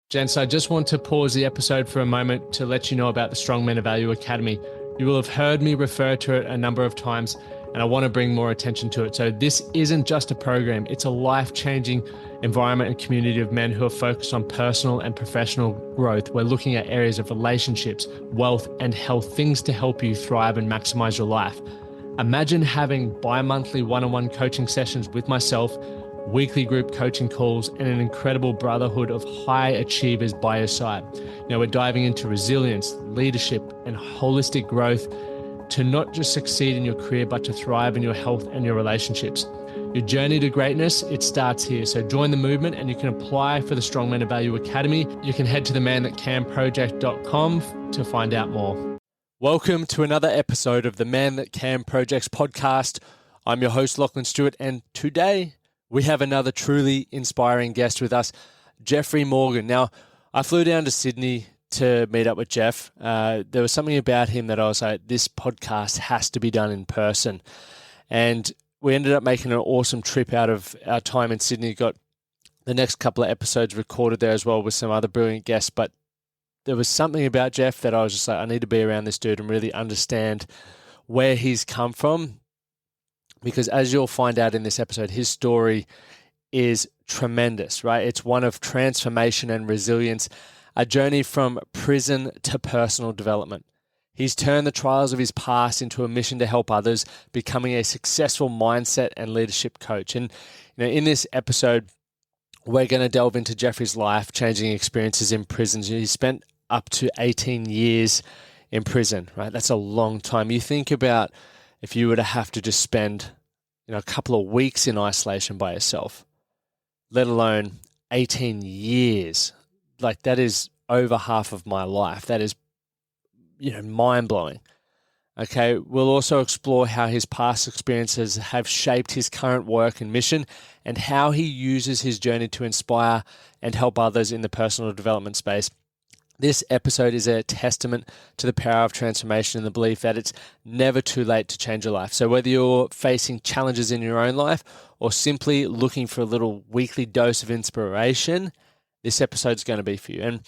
Gents, I just want to pause the episode for a moment to let you know about the Strong Men of Value Academy. You will have heard me refer to it a number of times, and I want to bring more attention to it. So this isn't just a program, it's a life-changing environment and community of men who are focused on personal and professional growth. We're looking at areas of relationships, wealth, and health, things to help you thrive and maximize your life. Imagine having bi-monthly one-on-one coaching sessions with myself, weekly group coaching calls, and an incredible brotherhood of high achievers by your side. Now we're diving into resilience, leadership, and holistic growth to not just succeed in your career, but to thrive in your health and your relationships. Your journey to greatness, it starts here. So join the movement and you can apply for the Strong Men of Value Academy. You can head to themanthatcanproject.com to find out more. Welcome to another episode of the Man That Can Projects podcast. I'm your host, Lachlan Stuart, and today we have another truly inspiring guest with us, Jeffrey Morgan. Now, I flew down to Sydney to meet up with Jeff. There was something about him that I was like, this podcast has to be done in person. And we ended up making an awesome trip out of our time in Sydney. Got the next couple of episodes recorded there as well with some other brilliant guests. But there was something about Jeff that I was just like, I need to be around this dude and really understand where he's come from. Because as you'll find out in this episode, his story is tremendous, right? It's one of transformation and resilience, a journey from prison to personal development. He's turned the trials of his past into a mission to help others, becoming a successful mindset and leadership coach. And in this episode, we're going to delve into Jeffrey's life-changing experiences in prisons. He spent up to 18 years in prison, right? That's a long time. You think about if you were to have to just spend, a couple of weeks in isolation by yourself, let alone 18 years, like that is over half of my life. That is, mind-blowing. Okay, we'll also explore how his past experiences have shaped his current work and mission and how he uses his journey to inspire and help others in the personal development space. This episode is a testament to the power of transformation and the belief that it's never too late to change your life. So whether you're facing challenges in your own life or simply looking for a little weekly dose of inspiration, this episode is going to be for you. And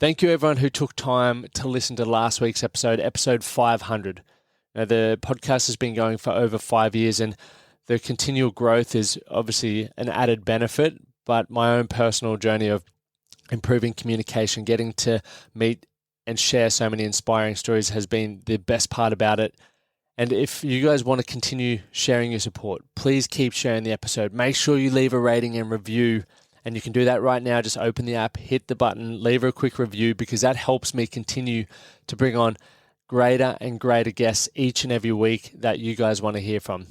thank you everyone who took time to listen to last week's episode, episode 500. Now, the podcast has been going for over 5 years and the continual growth is obviously an added benefit, but my own personal journey of improving communication, getting to meet and share so many inspiring stories has been the best part about it. And if you guys want to continue sharing your support, please keep sharing the episode. Make sure you leave a rating and review. And you can do that right now. Just open the app, hit the button, leave a quick review because that helps me continue to bring on greater and greater guests each and every week that you guys want to hear from.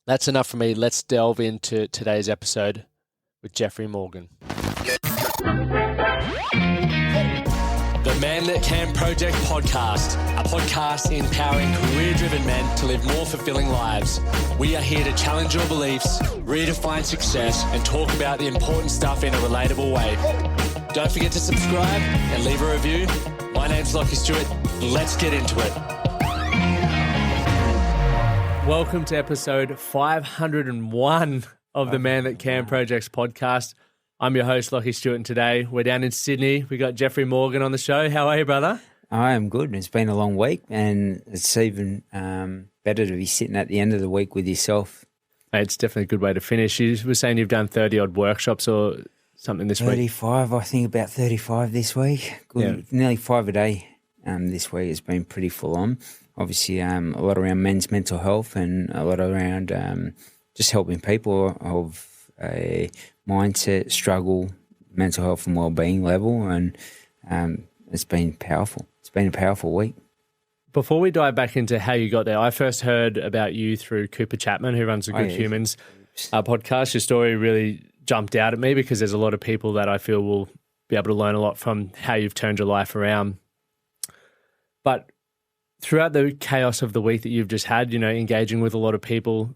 That's enough for me. Let's delve into today's episode with Jeffrey Morgan. The Man That Can Project podcast, a podcast empowering career-driven men to live more fulfilling lives. We are here to challenge your beliefs, redefine success, and talk about the important stuff in a relatable way. Don't forget to subscribe and leave a review. My name's Lachlan Stuart. Let's get into it. Welcome to episode 501 of the Man That Can Projects podcast. I'm your host, Lachlan Stuart, and today we're down in Sydney. We got Jeffrey Morgan on the show. How are you, brother? I am good. It's been a long week, and it's even better to be sitting at the end of the week with yourself. It's definitely a good way to finish. You were saying you've done 30-odd workshops or something this 35, I think about 35 this week. Good. Yeah. Nearly 5 a day this week. It's been pretty full on. Obviously, a lot around men's mental health and a lot around just helping people of a mindset, struggle, mental health and wellbeing level, and it's been powerful. It's been a powerful week. Before we dive back into how you got there, I first heard about you through Cooper Chapman, who runs the Good Humans podcast. Your story really jumped out at me because there's a lot of people that I feel will be able to learn a lot from how you've turned your life around. But throughout the chaos of the week that you've just had, engaging with a lot of people,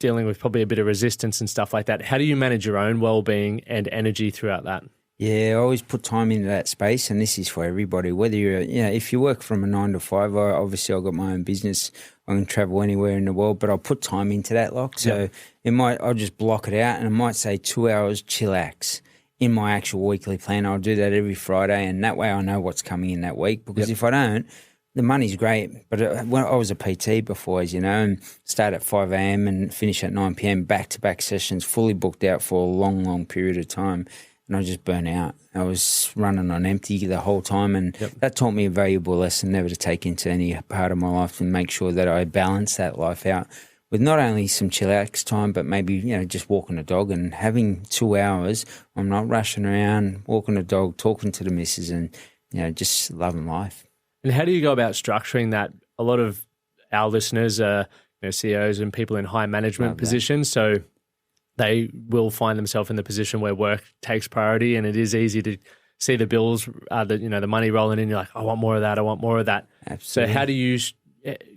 dealing with probably a bit of resistance and stuff like that, how do you manage your own well-being and energy throughout that? Yeah, I always put time into that space, and this is for everybody. Whether you're, if you work from a 9 to 5, obviously I've got my own business. I can travel anywhere in the world, but I'll put time into that, So I'll just block it out, and I might say 2 hours chillax in my actual weekly plan. I'll do that every Friday, and that way I know what's coming in that week. Because if I don't, the money's great. But when I was a PT before, as you know, and start at 5 a.m. and finish at 9 p.m, back-to-back sessions, fully booked out for a long, long period of time. And I just burnt out. I was running on empty the whole time, and that taught me a valuable lesson never to take into any part of my life, and make sure that I balance that life out with not only some chillax time, but maybe, just walking a dog and having 2 hours. I'm not rushing around, walking a dog, talking to the missus, and, just loving life. And how do you go about structuring that? A lot of our listeners are CEOs and people in high management positions, so they will find themselves in the position where work takes priority, and it is easy to see the bills, the money rolling in. You're like, I want more of that. I want more of that. Absolutely. So how do you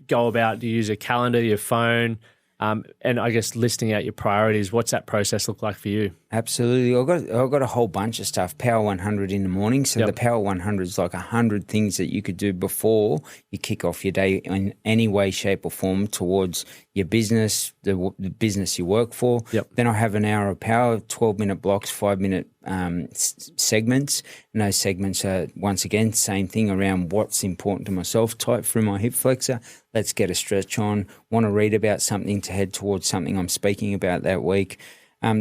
go about? Do you use a calendar, your phone, and I guess listing out your priorities? What's that process look like for you? Absolutely. I've got a whole bunch of stuff. Power 100 in the morning. So the Power 100 is like 100 things that you could do before you kick off your day in any way, shape or form towards your business, the business you work for. Then I have an hour of power, 12-minute blocks, 5-minute segments. And those segments are, once again, same thing around what's important to myself. Type through my hip flexor. Let's get a stretch on. Want to read about something to head towards something I'm speaking about that week.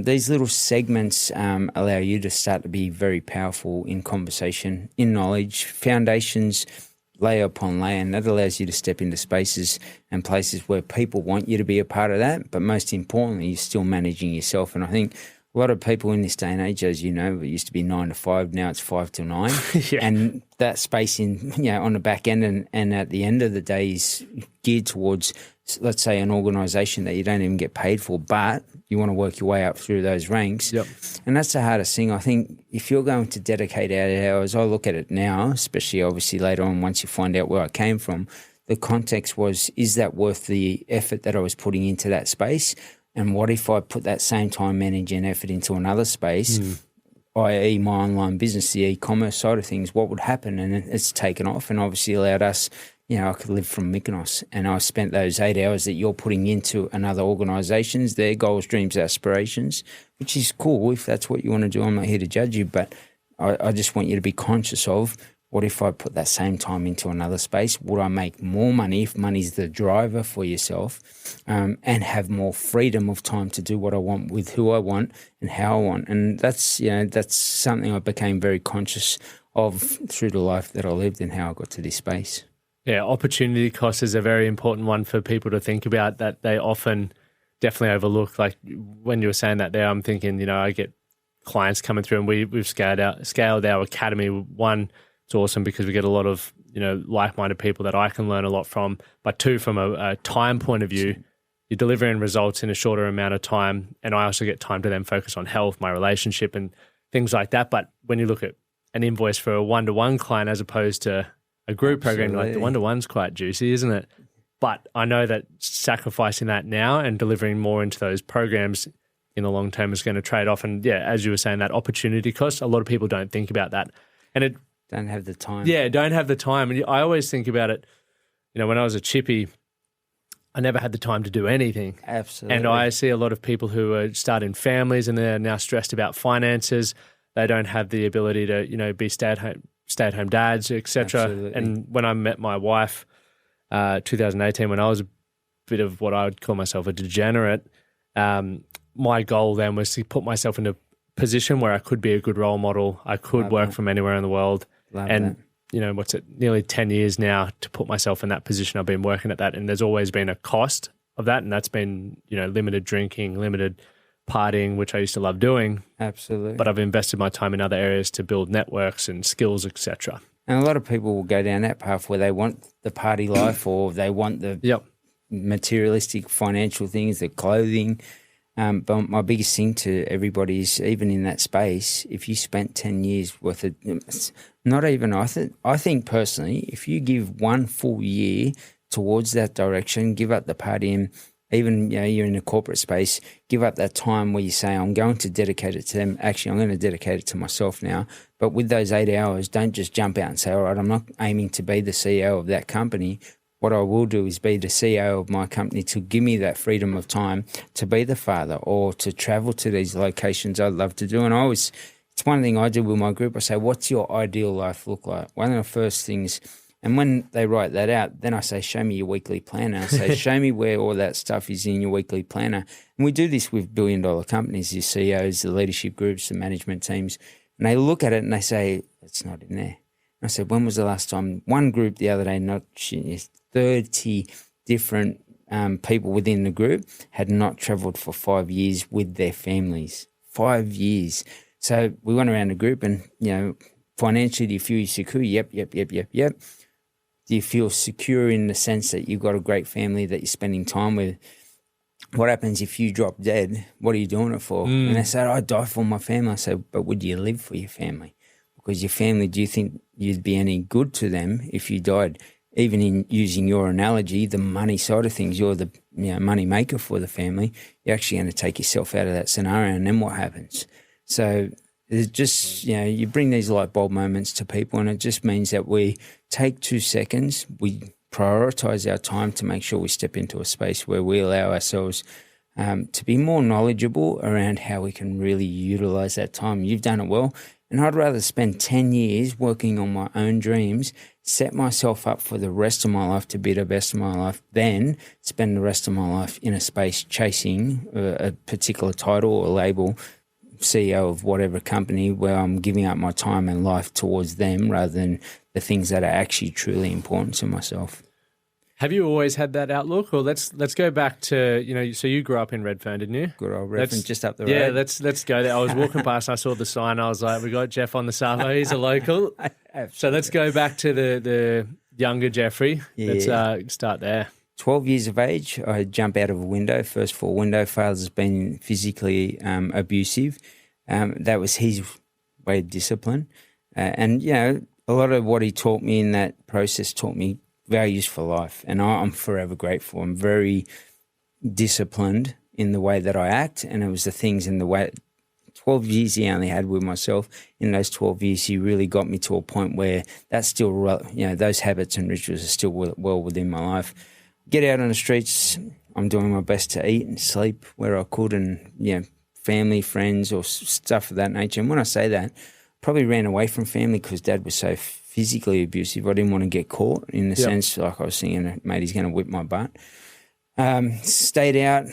These little segments allow you to start to be very powerful in conversation, in knowledge, foundations, layer upon layer, and that allows you to step into spaces and places where people want you to be a part of that, but most importantly, you're still managing yourself. And I think a lot of people in this day and age, as you know, it used to be 9 to 5, now it's 5 to 9. And that space on the back end and at the end of the day is geared towards, let's say, an organisation that you don't even get paid for, but you want to work your way up through those ranks. And that's the hardest thing. I think if you're going to dedicate 8 hours, I look at it now, especially obviously later on once you find out where I came from, the context was, is that worth the effort that I was putting into that space? And what if I put that same time, energy and effort into another space, i.e. my online business, the e-commerce side of things, what would happen? And it's taken off and obviously allowed us, I could live from Mykonos, and I spent those 8 hours that you're putting into another organisations, their goals, dreams, aspirations, which is cool if that's what you want to do. I'm not here to judge you, but I just want you to be conscious of, what if I put that same time into another space? Would I make more money if money's the driver for yourself, and have more freedom of time to do what I want with who I want and how I want? And that's something I became very conscious of through the life that I lived and how I got to this space. Yeah, opportunity cost is a very important one for people to think about, that they often definitely overlook. Like when you were saying that there, I'm thinking, I get clients coming through, and we've scaled our academy. One, it's awesome because we get a lot of, like-minded people that I can learn a lot from. But two, from a time point of view, you're delivering results in a shorter amount of time. And I also get time to then focus on health, my relationship and things like that. But when you look at an invoice for a one-to-one client as opposed to a group program, like the one-to-one's quite juicy, isn't it? But I know that sacrificing that now and delivering more into those programs in the long term is going to trade off. And as you were saying, that opportunity cost, a lot of people don't think about that. And it don't have the time. Yeah, don't have the time. And I always think about it, when I was a chippy, I never had the time to do anything. Absolutely. And I see a lot of people who are starting families and they're now stressed about finances. They don't have the ability to, be stay-at-home dads, etc. And when I met my wife, 2018, when I was a bit of what I would call myself a degenerate, my goal then was to put myself in a position where I could be a good role model. I could work from anywhere in the world. Nearly 10 years now to put myself in that position. I've been working at that, and there's always been a cost of that, and that's been, limited drinking, limited partying, which I used to love doing. Absolutely. But I've invested my time in other areas to build networks and skills, etc. And a lot of people will go down that path where they want the party life or they want the materialistic financial things, the clothing. But my biggest thing to everybody is, even in that space, if you spent 10 years worth of, not even, I think personally, if you give 1 full year towards that direction, give up the partying, even, you're in a corporate space, give up that time where you say, I'm going to dedicate it to them. Actually, I'm going to dedicate it to myself now. But with those 8 hours, don't just jump out and say, all right, I'm not aiming to be the CEO of that company. What I will do is be the CEO of my company to give me that freedom of time to be the father or to travel to these locations I'd love to do. And I always it's one thing I do with my group. I say, what's your ideal life look like? One of the first things, and when they write that out, then I say, show me your weekly planner. I say, show me where all that stuff is in your weekly planner. And we do this with billion-dollar companies, the CEOs, the leadership groups, the management teams, and they look at it and they say, it's not in there. I said, when was the last time? One group the other day, 30 different people within the group had not travelled for 5 years with their families. 5 years. So we went around the group and, financially, do you feel secure? Yep. Do you feel secure in the sense that you've got a great family that you're spending time with? What happens if you drop dead? What are you doing it for? And they said, I die for my family. I said, but would you live for your family? Because your family, do you think you'd be any good to them if you died? Even in using your analogy, the money side of things, you're the money maker for the family. You're actually going to take yourself out of that scenario, and then what happens? So it's just, you bring these light bulb moments to people, and it just means that we take 2 seconds, we prioritize our time to make sure we step into a space where we allow ourselves to be more knowledgeable around how we can really utilize that time. You've done it well. And I'd rather spend 10 years working on my own dreams, set myself up for the rest of my life to be the best of my life, than spend the rest of my life in a space chasing a particular title or label, CEO of whatever company, where I'm giving up my time and life towards them rather than the things that are actually truly important to myself. Have you always had that outlook? Or let's go back to, so you grew up in Redfern, didn't you? Good old Redfern, just up the road. Yeah, let's go there. I was walking past and I saw the sign. I was like, we got Jeff on the Savo. He's a local. So let's go back to the younger Jeffrey. Yeah. Let's start there. 12 years of age, I jump out of a window, first floor window. Father's been physically abusive. That was his way of discipline. And, a lot of what he taught me in that process taught me values for life, and I'm forever grateful. I'm very disciplined in the way that I act, and it was the things in the way 12 years he only had with myself. In those 12 years, he really got me to a point where that's still, those habits and rituals are still well within my life. Get out on the streets, I'm doing my best to eat and sleep where I could, and, family, friends, or stuff of that nature. And when I say that, probably ran away from family because Dad was so physically abusive. I didn't want to get caught in the sense, like I was thinking, mate, he's going to whip my butt. Stayed out,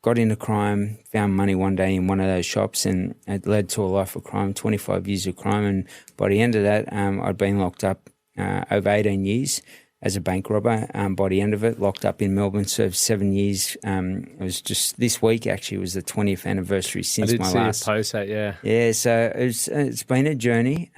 got into crime, found money one day in one of those shops, and it led to a life of crime, 25 years of crime. And by the end of that, I'd been locked up over 18 years as a bank robber. By the end of it, locked up in Melbourne, served 7 years. It was just this week, actually, was the 20th anniversary since my last. I did see a post that, yeah. Yeah, so it's been a journey.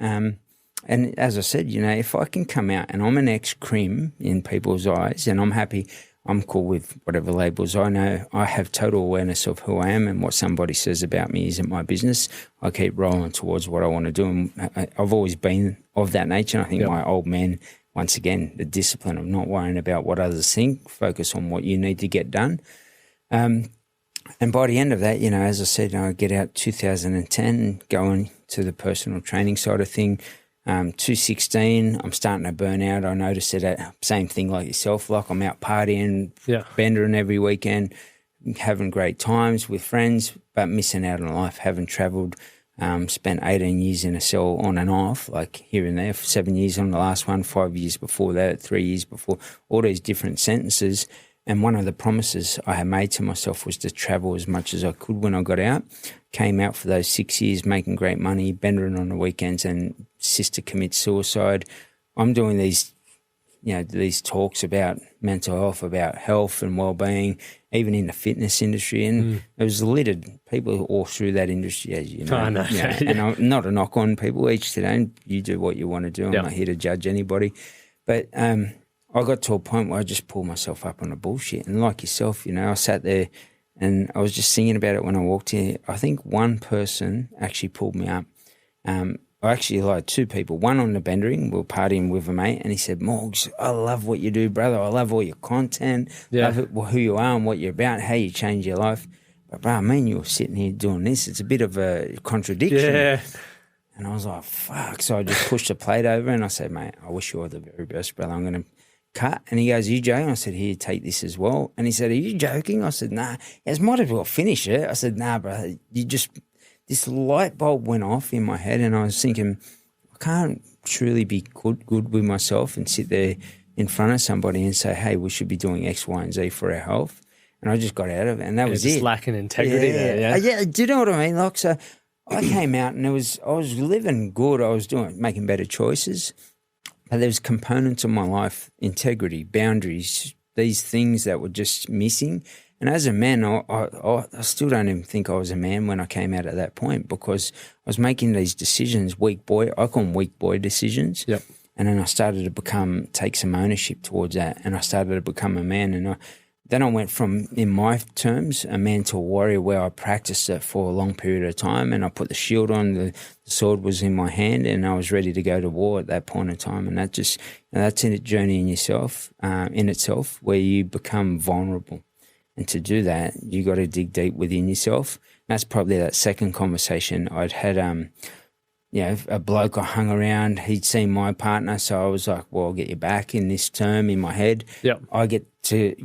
And as I said, if I can come out and I'm an ex-crim in people's eyes, and I'm happy, I'm cool with whatever labels. I know I have total awareness of who I am, and what somebody says about me isn't my business. I keep rolling towards what I want to do, and I've always been of that nature. And I think my old man, once again, the discipline of not worrying about what others think, focus on what you need to get done. And by the end of that, as I said, I get out 2010, going to the personal training side of thing. 2016, I'm starting to burn out. I noticed it, same thing like yourself, like I'm out partying, bendering every weekend, having great times with friends, but missing out on life, haven't travelled, spent 18 years in a cell on and off, like here and there, for 7 years on the last one, 5 years before that, 3 years before, all these different sentences. And one of the promises I had made to myself was to travel as much as I could when I got out. Came out for those 6 years, making great money, bendering on the weekends, and sister commits suicide. I'm doing these talks about mental health and well-being, even in the fitness industry. And it was littered. People all through that industry, as you know. I know. And I'm not a knock on people, each to their own. You do what you want to do. I'm not here to judge anybody. But I got to a point where I just pulled myself up on the bullshit. And like yourself, I sat there and I was just thinking about it when I walked here. I think one person actually pulled me up. I actually lied, two people. One on the bendering, we were partying with a mate, and he said, Morgs, I love what you do, brother. I love all your content, love who you are and what you're about, how you change your life. But, bro, I mean, you were sitting here doing this. It's a bit of a contradiction. Yeah. And I was like, fuck. So I just pushed the plate over and I said, mate, I wish you all the very best, brother. I'm going to cut. And he goes, are you joking? I said, here, take this as well. And he said, are you joking? I said, nah. He goes, might as well finish it. I said, nah, brother, this light bulb went off in my head, and I was thinking, I can't truly be good with myself and sit there in front of somebody and say, hey, we should be doing X, Y, and Z for our health. And I just got out of it, and that was just it. Lacking integrity there, yeah. Yeah, do you know what I mean? Like, so I came out and I was living good. I was making better choices. But there was components of my life, integrity, boundaries, these things that were just missing. And as a man, I still don't even think I was a man when I came out at that point, because I was making these decisions, weak boy. I call them weak boy decisions. Yep. And then I started to take some ownership towards that, and I started to become a man. And then I went from, in my terms, a man to a warrior, where I practiced it for a long period of time, and I put the shield on, the sword was in my hand, and I was ready to go to war at that point in time. And that's a journey in itself, where you become vulnerable. And to do that, you got to dig deep within yourself. That's probably that second conversation I'd had. A bloke I hung around, he'd seen my partner, so I was like, well, I'll get you back in this term in my head. Yep. I get to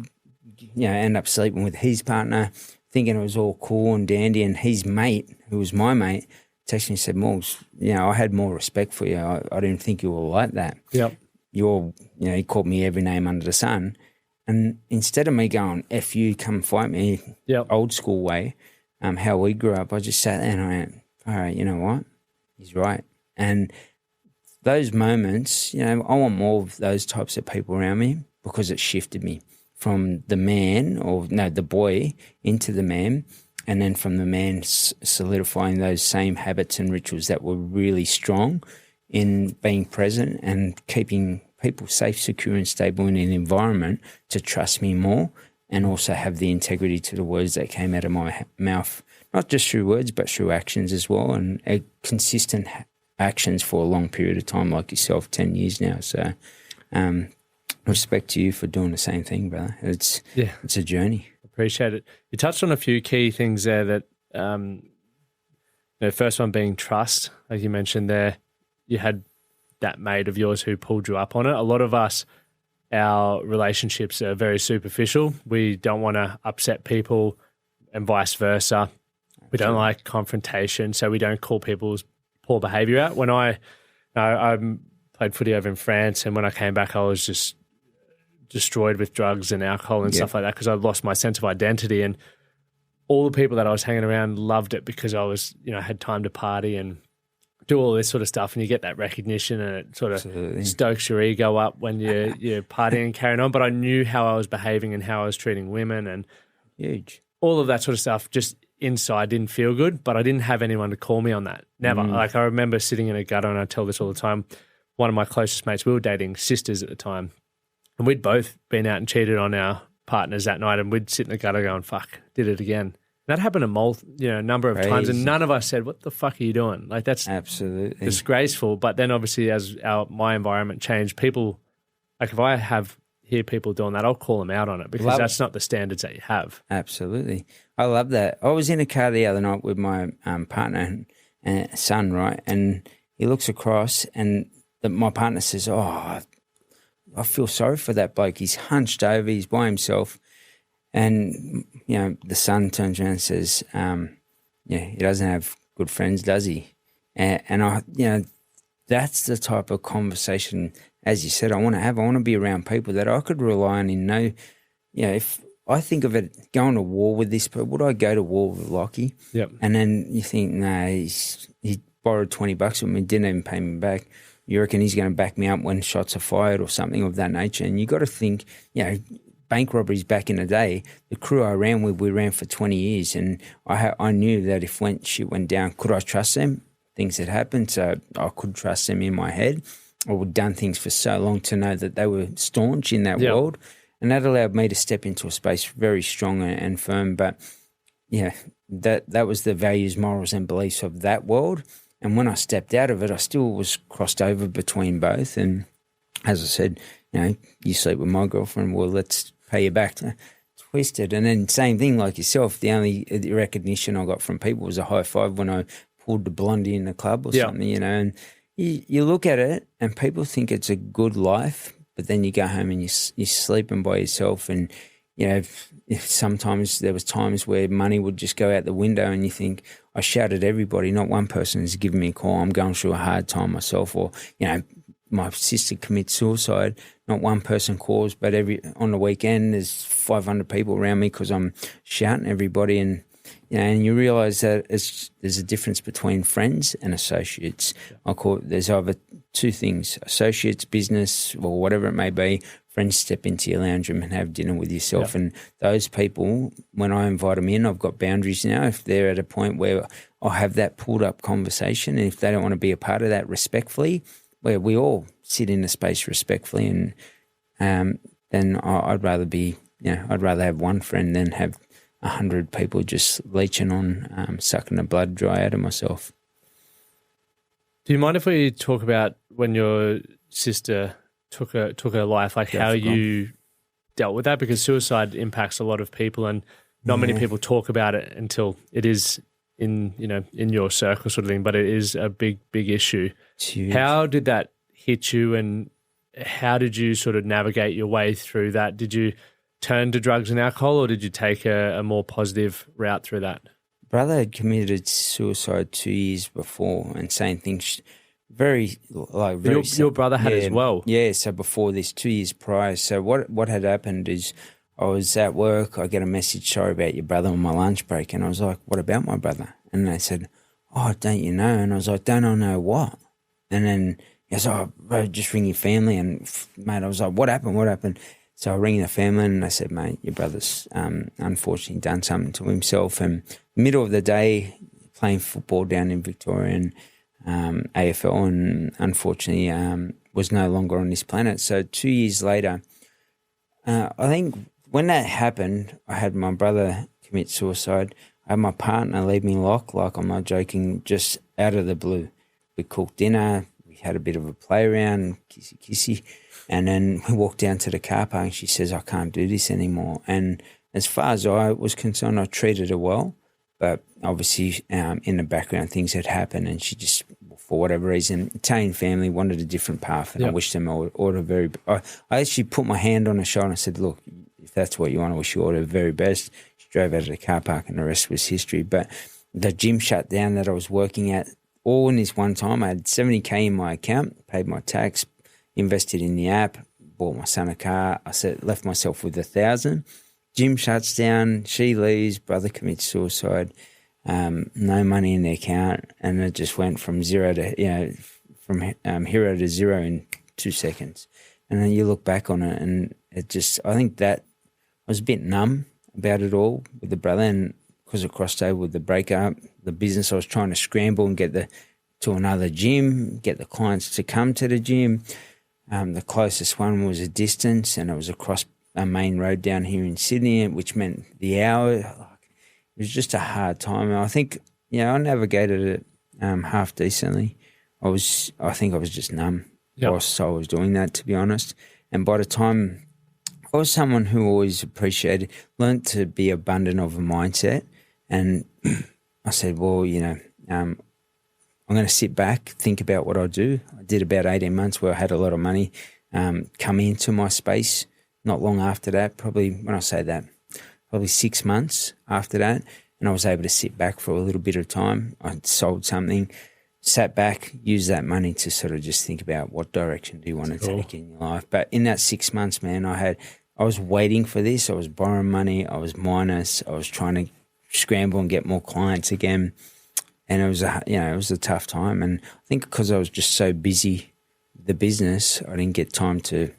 end up sleeping with his partner, thinking it was all cool and dandy, and his mate, who was my mate, texted me and said, Morgs, I had more respect for you. I didn't think you were like that. Yep. He called me every name under the sun. And instead of me going, F you, come fight me, old school way, how we grew up, I just sat there and I went, all right, you know what? He's right. And those moments, I want more of those types of people around me, because it shifted me from the boy into the man, and then from the man solidifying those same habits and rituals that were really strong in being present and keeping people safe, secure and stable in an environment to trust me more, and also have the integrity to the words that came out of my mouth, not just through words but through actions as well, and consistent actions for a long period of time, like yourself, 10 years now. So respect to you for doing the same thing, brother. It's a journey. Appreciate it. You touched on a few key things there that, the first one being trust. Like you mentioned there, you had that mate of yours who pulled you up on it. A lot of us, our relationships are very superficial. We don't want to upset people and vice versa. We don't like confrontation, so we don't call people's poor behaviour out. When I played footy over in France, and when I came back, I was just destroyed with drugs and alcohol and stuff like that, because I lost my sense of identity. And all the people that I was hanging around loved it, because I was, had time to party and do all this sort of stuff, and you get that recognition, and it sort of stokes your ego up when you're partying and carrying on. But I knew how I was behaving and how I was treating women, and all of that sort of stuff just inside didn't feel good, but I didn't have anyone to call me on that. Never. Like, I remember sitting in a gutter, and I tell this all the time, one of my closest mates, we were dating sisters at the time, and we'd both been out and cheated on our partners that night, and we'd sit in the gutter going, fuck, did it again. That happened a number of times, and none of us said, what the fuck are you doing? Like, that's absolutely disgraceful. But then obviously as my environment changed, people, like if I hear people doing that, I'll call them out on it, because that's not the standards that you have. Absolutely. I love that. I was in a car the other night with my partner and son, right? And he looks across, and my partner says, oh, I feel sorry for that bloke. He's hunched over, he's by himself. And, the son turns around and says, he doesn't have good friends, does he? And I, that's the type of conversation, as you said, I want to have. I want to be around people that I could rely on if I think of it going to war with this, but would I go to war with Lockie? Yep. And then you think, he borrowed $20 from me, didn't even pay me back. You reckon he's going to back me up when shots are fired or something of that nature? And you got to think, bank robberies back in the day, the crew I ran with, we ran for 20 years, and I knew that if shit went down, could I trust them? Things had happened, so I could trust them in my head. I would done things for so long to know that they were staunch in that world, and that allowed me to step into a space very strong and firm. But that was the values, morals and beliefs of that world. And when I stepped out of it, I still was crossed over between both. And as I said, you sleep with my girlfriend, well, let's pay you back. Twisted. And then same thing like yourself, the only recognition I got from people was a high five when I pulled the blondie in the club or something, and you look at it and people think it's a good life, but then you go home and you're sleeping by yourself, and if sometimes there was times where money would just go out the window and you think, I shouted at everybody, not one person has given me a call. I'm going through a hard time myself, or, my sister commits suicide. Not one person calls, but on the weekend there's 500 people around me because I'm shouting at everybody. And, and you realise that there's a difference between friends and associates. Yeah. There's either two things, associates, business, or whatever it may be. Friends step into your lounge room and have dinner with yourself. Yeah. And those people, when I invite them in, I've got boundaries now. If they're at a point where I'll have that pulled up conversation, and if they don't want to be a part of that respectfully, where we all sit in a space respectfully, and then I'd rather I'd rather have one friend than have 100 people just leeching on, sucking the blood dry out of myself. Do you mind if we talk about when your sister took her life, like how you dealt with that? Because suicide impacts a lot of people, and not many people talk about it until it is in your circle sort of thing, but it is a big issue. How did that hit you, and how did you sort of navigate your way through that? Did you turn to drugs and alcohol, or did you take a more positive route through that? Brother had committed suicide 2 years before, and saying things your brother had as well. Yeah, so before this, 2 years prior. So what had happened is I was at work, I get a message, sorry about your brother, on my lunch break, and I was like, what about my brother? And they said, oh, don't you know? And I was like, don't I know what? And then he goes, oh, bro, just ring your family. And mate, I was like, what happened? So I ring the family and I said, mate, your brother's unfortunately done something to himself. And middle of the day, playing football down in Victoria and AFL, and unfortunately was no longer on this planet. So 2 years later, I think when that happened, I had my brother commit suicide. I had my partner leave me like I'm not joking, just out of the blue. We cooked dinner, we had a bit of a play around, kissy, and then we walked down to the car park and she says, I can't do this anymore. And as far as I was concerned, I treated her well, but obviously in the background things had happened, and she just, for whatever reason, Italian family wanted a different path, and I wished them all the very best. I actually put my hand on her shoulder and I said, look, if that's what you want, I wish you all the very best. She drove out of the car park and the rest was history. But the gym shut down that I was working at, all in this one time. I had 70K in my account, paid my tax, invested in the app, bought my son a car. Left myself with 1,000. Gym shuts down, she leaves, brother commits suicide, no money in the account, and it just went from hero to zero in 2 seconds. And then you look back on it, and it just, I think that I was a bit numb about it all with the brother, and because it crossed over with the breakup, the business, I was trying to scramble and get to another gym, get the clients to come to the gym. The closest one was a distance, and it was across a main road down here in Sydney, which meant the hour. It was just a hard time. And I think, I navigated it half decently. I think I was just numb whilst I was doing that, to be honest. And by the time, I was someone who always learned to be abundant of a mindset. And I said, well, I'm going to sit back, think about what I do. I did about 18 months where I had a lot of money come into my space. Not long after that, probably 6 months after that, and I was able to sit back for a little bit of time. I sold something, sat back, used that money to sort of just think about what direction do you want to take in your life. But in that 6 months, man, I was waiting for this. I was borrowing money. I was minus. I was trying to scramble and get more clients again. And it was a tough time. And I think because I was just so busy with the business, I didn't get time to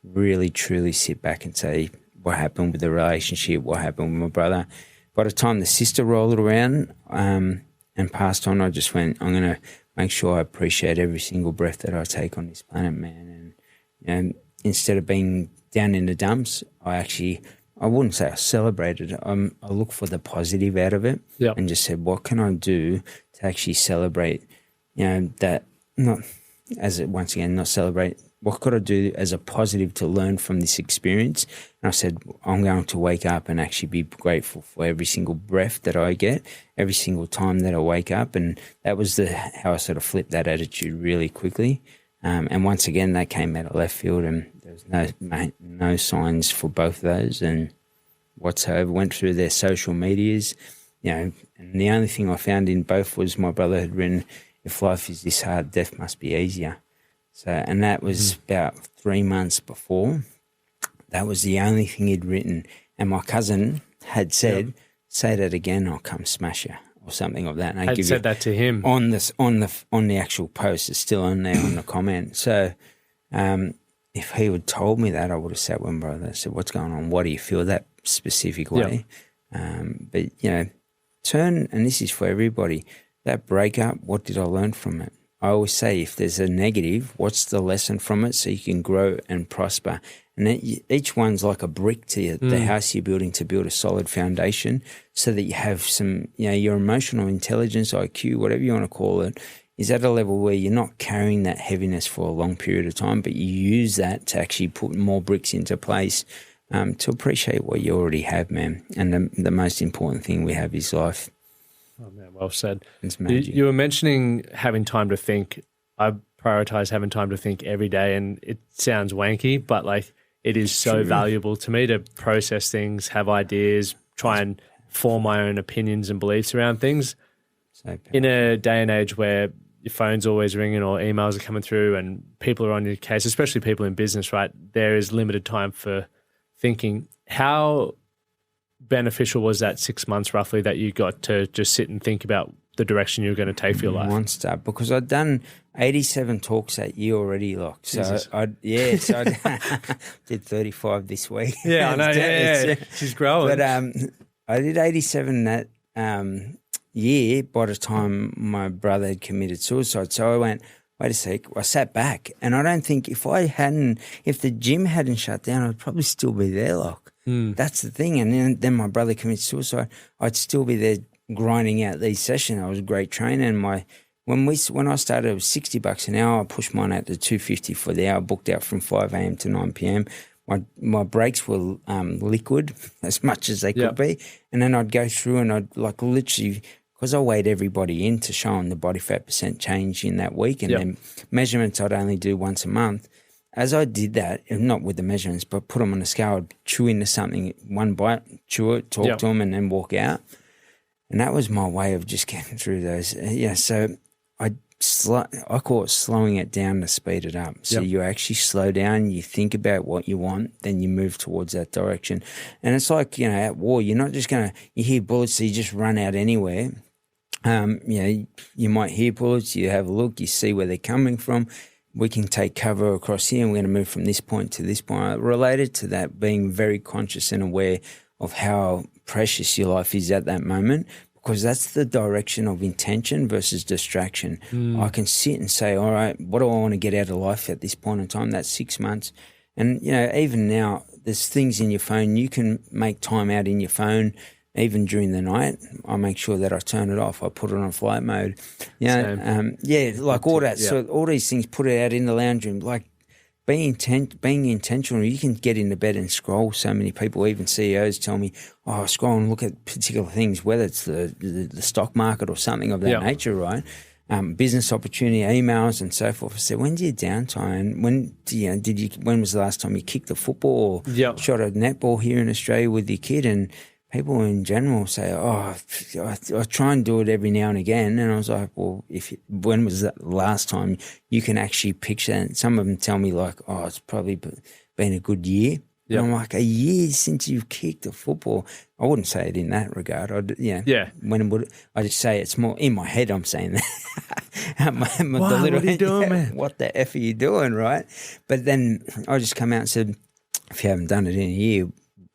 really, truly sit back and say what happened with the relationship, what happened with my brother. By the time the sister rolled around and passed on, I just went, I'm going to make sure I appreciate every single breath that I take on this planet, man. And instead of being down in the dumps, I wouldn't say I celebrated. I look for the positive out of it and just said, what can I do to actually celebrate, that not celebrate, what could I do as a positive to learn from this experience? And I said, I'm going to wake up and actually be grateful for every single breath that I get, every single time that I wake up. And that was how I sort of flipped that attitude really quickly. And once again, that came out of left field, and there was no signs for both of those. And whatsoever. Went through their social medias, and the only thing I found in both was my brother had written, "If life is this hard, death must be easier." So, and that was about 3 months before. That was the only thing he'd written. And my cousin had said, "Say that again, I'll come smash you," or something like that. And I'd said that to him on the actual post. It's still on there on the comment. So, if he had told me that, I would have sat with my brother and said, "What's going on? Why do you feel that specific way?" But turn, and this is for everybody. That breakup, what did I learn from it? I always say, if there's a negative, what's the lesson from it so you can grow and prosper? And then each one's like a brick to the house you're building to build a solid foundation so that you have some, your emotional intelligence, IQ, whatever you want to call it, is at a level where you're not carrying that heaviness for a long period of time, but you use that to actually put more bricks into place to appreciate what you already have, man. And the most important thing we have is life. Oh, man, well said. It's magic. You were mentioning having time to think. I prioritize having time to think every day, and it sounds wanky, but like it is so valuable to me to process things, have ideas, try and form my own opinions and beliefs around things. So in a day and age where your phone's always ringing or emails are coming through and people are on your case, especially people in business, right? There is limited time for thinking. How beneficial was that 6 months roughly that you got to just sit and think about the direction you're going to take for your life? One step, because I'd done 87 talks that year already, Lock. So I did 35 this week. Yeah, I know. Yeah. She's growing. But I did 87 that year by the time my brother had committed suicide. So I went, wait a sec, I sat back, and I don't think if the gym hadn't shut down, I'd probably still be there, Lock. That's the thing. And then my brother committed suicide, I'd still be there grinding out these sessions. I was a great trainer, and when I started, it was $60 an hour. I pushed mine out to $250 for the hour, booked out from 5 a.m. to 9 p.m. My breaks were liquid as much as they could be, and then I'd go through and I'd like literally, because I weighed everybody in to show them the body fat percent change in that week, and then measurements I'd only do once a month. As I did that, not with the measurements, but put them on a scale, I'd chew into something, one bite, chew it, talk to them, and then walk out. And that was my way of just getting through those. So I call it slowing it down to speed it up. So you actually slow down, you think about what you want, then you move towards that direction. And it's like, at war, you're not just you hear bullets, so you just run out anywhere. You might hear bullets, you have a look, you see where they're coming from. We can take cover across here and we're going to move from this point to this point. Related to that, being very conscious and aware of how precious your life is at that moment, because that's the direction of intention versus distraction. I can sit and say, all right, what do I want to get out of life at this point in time? That's 6 months. And, even now, there's things in your phone. You can make time out in your phone, even during the night. I make sure that I turn it off. I put it on flight mode. Like all that. So all these things, put it out in the lounge room. Like being intentional. You can get into bed and scroll. So many people, even CEOs, tell me, "Oh, scroll and look at particular things, whether it's the stock market or something of that nature, right? Business opportunity, emails, and so forth." I said, "When's your downtime? When was the last time you kicked a football or shot a netball here in Australia with your kid?" And people in general say, "Oh, I try and do it every now and again." And I was like, "Well, when was that last time you can actually picture?" And some of them tell me like, "Oh, it's probably been a good year." And I'm like, a year since you've kicked a football? I wouldn't say it in that regard. I just say it's more in my head. I'm saying that. What are you doing, man? What the F are you doing, right? But then I just come out and said, if you haven't done it in a year,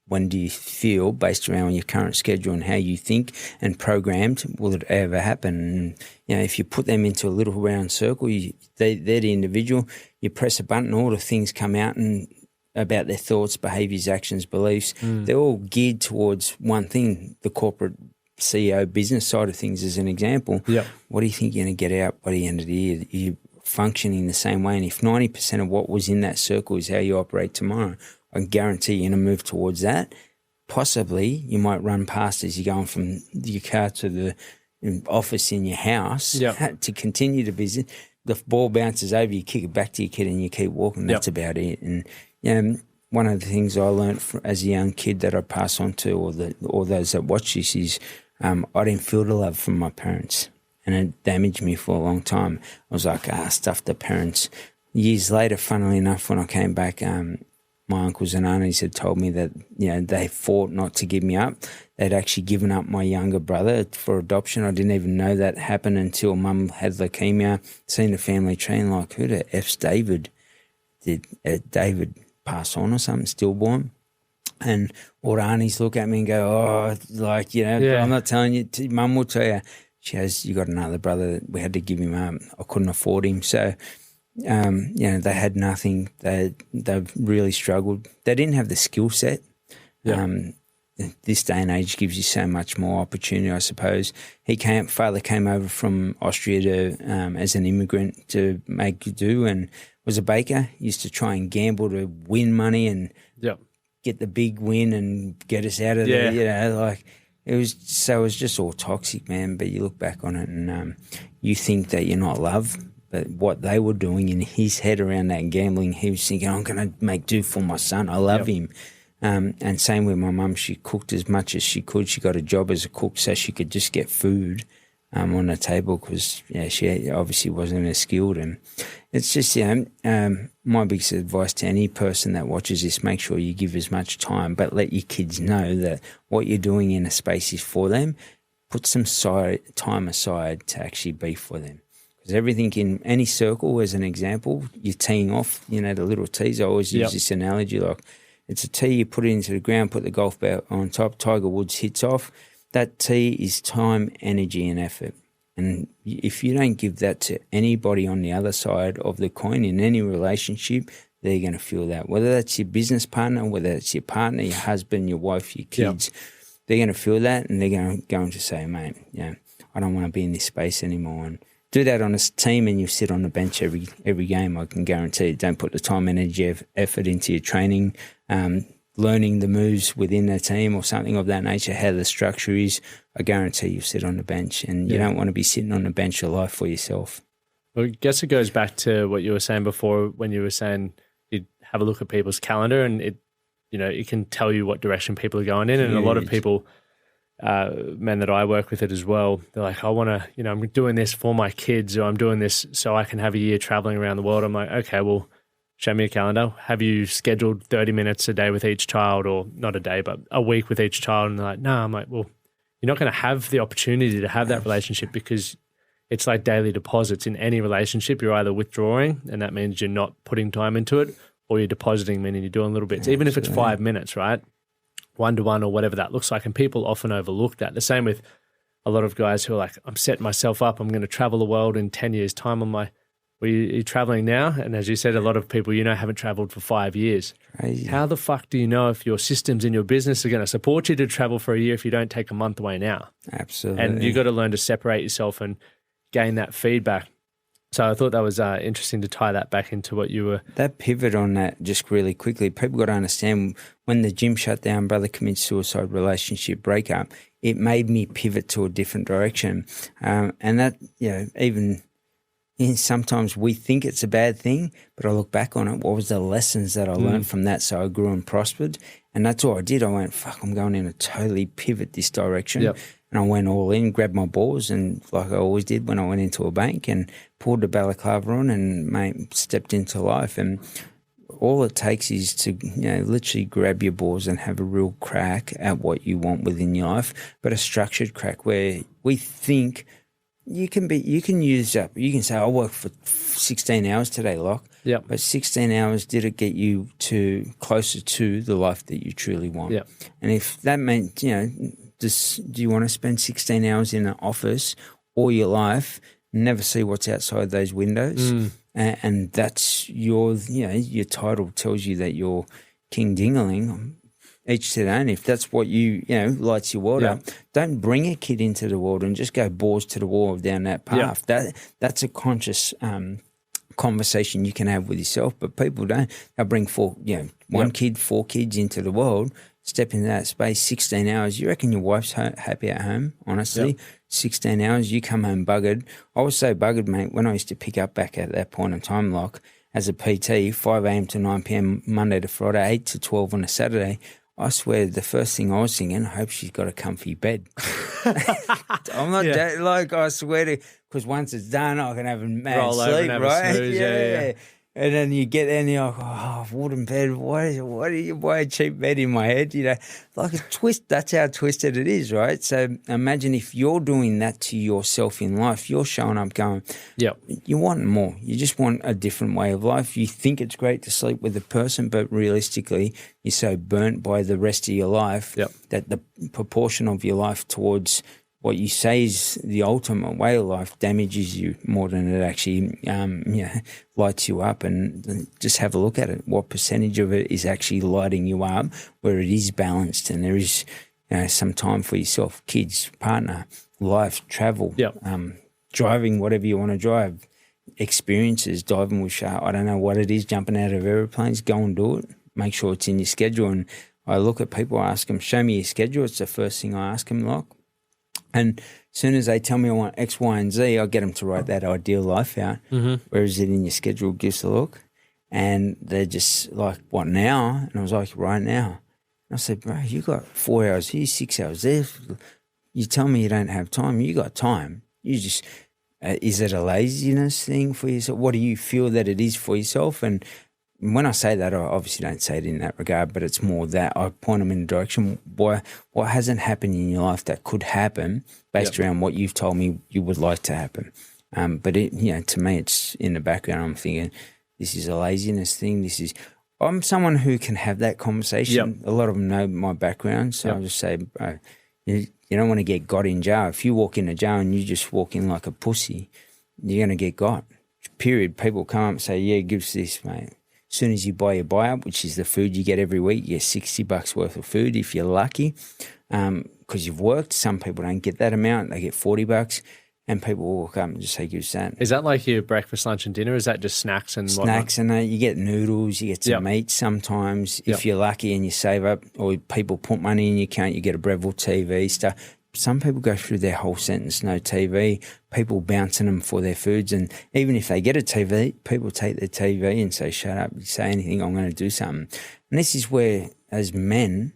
when do you feel, based around your current schedule and how you think and programmed, will it ever happen? And, if you put them into a little round circle, they're the individual. You press a button, all the things come out and about their thoughts, behaviours, actions, beliefs. They're all geared towards one thing, the corporate CEO business side of things as an example. What do you think you're going to get out by the end of the year? You're functioning the same way. And if 90% of what was in that circle is how you operate tomorrow, I can guarantee you're going to move towards that. Possibly you might run past as you're going from your car to the office in your house to continue to visit. The ball bounces over, you kick it back to your kid and you keep walking. That's about it. And one of the things I learned as a young kid that I pass on to all those that watch this is I didn't feel the love from my parents, and it damaged me for a long time. I was like, stuff the parents. Years later, funnily enough, when I came back, my uncles and aunties had told me that, they fought not to give me up. They'd actually given up my younger brother for adoption. I didn't even know that happened until Mum had leukemia, seen the family tree and like, who the F's David? Did David pass on or something, stillborn? And all the aunties look at me and go, I'm not telling you. Mum will tell you. She has, you got another brother. We had to give him up. I couldn't afford him. So, they had nothing. They really struggled. They didn't have the skill set. Yeah. This day and age gives you so much more opportunity, I suppose. Father came over from Austria to as an immigrant to make do, and was a baker. Used to try and gamble to win money and get the big win and get us out of there. It was just all toxic, man. But you look back on it and you think that you're not loved. But what they were doing in his head around that gambling, he was thinking, I'm going to make do for my son. I love him. And same with my mum. She cooked as much as she could. She got a job as a cook so she could just get food on the table because she obviously wasn't as skilled. And it's just, my biggest advice to any person that watches this, make sure you give as much time, but let your kids know that what you're doing in a space is for them. Put some time aside to actually be for them. Everything in any circle, as an example, you're teeing off, the little tees. I always use this analogy, like it's a tee, you put it into the ground, put the golf ball on top, Tiger Woods hits off. That tee is time, energy and effort. And if you don't give that to anybody on the other side of the coin in any relationship, they're going to feel that. Whether that's your business partner, whether it's your partner, your husband, your wife, your kids, they're going to feel that and they're going to say, mate, I don't want to be in this space anymore. And do that on a team and you sit on the bench every game, I can guarantee you. Don't put the time, energy, effort into your training, learning the moves within the team or something of that nature, how the structure is. I guarantee you sit on the bench and you don't want to be sitting on the bench of life for yourself. Well, I guess it goes back to what you were saying before when you were saying you'd have a look at people's calendar and it can tell you what direction people are going in. And a lot of people, men that I work with it as well, they're like, I want to, I'm doing this for my kids or I'm doing this so I can have a year traveling around the world. I'm like, okay, well, show me a calendar. Have you scheduled 30 minutes a day with each child, or not a day, but a week with each child? And they're like, no. I'm like, well, you're not going to have the opportunity to have that relationship because it's like daily deposits in any relationship. You're either withdrawing, and that means you're not putting time into it, or you're depositing, meaning you're doing little bits, even if it's 5 minutes, right? 1-to-1 or whatever that looks like. And people often overlook that. The same with a lot of guys who are like, I'm setting myself up. I'm going to travel the world in 10 years' time. I'm like, well, you're traveling now. And as you said, a lot of people, haven't traveled for 5 years. Crazy. How the fuck do you know if your systems in your business are going to support you to travel for a year if you don't take a month away now? Absolutely. And you've got to learn to separate yourself and gain that feedback. So I thought that was interesting to tie that back into what you were... That pivot on that just really quickly, people got to understand when the gym shut down, brother commits suicide, relationship breakup, it made me pivot to a different direction. And that, even sometimes we think it's a bad thing, but I look back on it, what was the lessons that I learned from that? So I grew and prospered. And that's all I did. I went, fuck, I'm going in a totally pivot this direction. Yep. And I went all in, grabbed my balls, and like I always did when I went into a bank, and pulled the balaclava on and stepped into life. And all it takes is to, literally grab your balls and have a real crack at what you want within your life, but a structured crack where we think you can say, I worked for 16 hours today, Lach. Yep. But 16 hours, did it get you closer to the life that you truly want? Yep. And if that meant, do you want to spend 16 hours in an office all your life, never see what's outside those windows? And that's your title tells you that you're King Dingaling. Each to their own. If that's what lights your world up, don't bring a kid into the world and just go balls to the wall down that path. That's a conscious conversation you can have with yourself, but people don't. They'll bring four kids into the world, step into that space, 16 hours. You reckon your wife's happy at home, honestly? 16 hours, you come home buggered. I was so buggered, mate, when I used to pick up back at that point in time, like, as a PT, 5 a.m. to 9 p.m. Monday to Friday, 8 to 12 on a Saturday, I swear the first thing I was thinking, I hope she's got a comfy bed. I'm not like, I swear to, because once it's done, I can have a mad roll sleep, over and have right? a snooze, yeah. And then you get there and you're like, oh, wooden bed, why a cheap bed in my head? You know, like a twist, that's how twisted it is, right? So imagine if you're doing that to yourself in life, you're showing up going, you want more. You just want a different way of life. You think it's great to sleep with a person, but realistically, you're so burnt by the rest of your life that the proportion of your life towards what you say is the ultimate way of life damages you more than it actually lights you up. And just have a look at it. What percentage of it is actually lighting you up where it is balanced and there is some time for yourself, kids, partner, life, travel, driving whatever you want to drive, experiences, diving with shark. I don't know what it is, jumping out of aeroplanes, go and do it. Make sure it's in your schedule. And I look at people, I ask them, show me your schedule. It's the first thing I ask them, like. And as soon as they tell me I want X, Y, and Z, I get them to write that ideal life out. Mm-hmm. Where is it in your schedule? Gives a look. And they're just like, what now? And I was like, right now. And I said, bro, you got 4 hours here, 6 hours there. You tell me you don't have time. You got time. You just, is it a laziness thing for yourself? What do you feel that it is for yourself? And when I say that, I obviously don't say it in that regard, but it's more that I point them in a direction. What hasn't happened in your life that could happen based around what you've told me you would like to happen? But to me, it's in the background. I'm thinking this is a laziness thing. I'm someone who can have that conversation. Yep. A lot of them know my background, so I'll just say, bro, you don't want to get got in jail. If you walk into jail and you just walk in like a pussy, you're going to get got. Period. People come up and say, yeah, give us this, mate. As soon as you buy your buy-up, which is the food you get every week, you get $60 worth of food if you're lucky, because you've worked. Some people don't get that amount. They get $40, and people will walk up and just say, give us that. Is that like your breakfast, lunch, and dinner? Is that just snacks and whatnot? Snacks and you get noodles, you get some meat sometimes. If you're lucky and you save up, or people put money in your account, you get a Breville TV stuff. Some people go through their whole sentence, no TV, people bouncing them for their foods. And even if they get a TV, people take their TV and say, shut up, you say anything, I'm going to do something. And this is where, as men,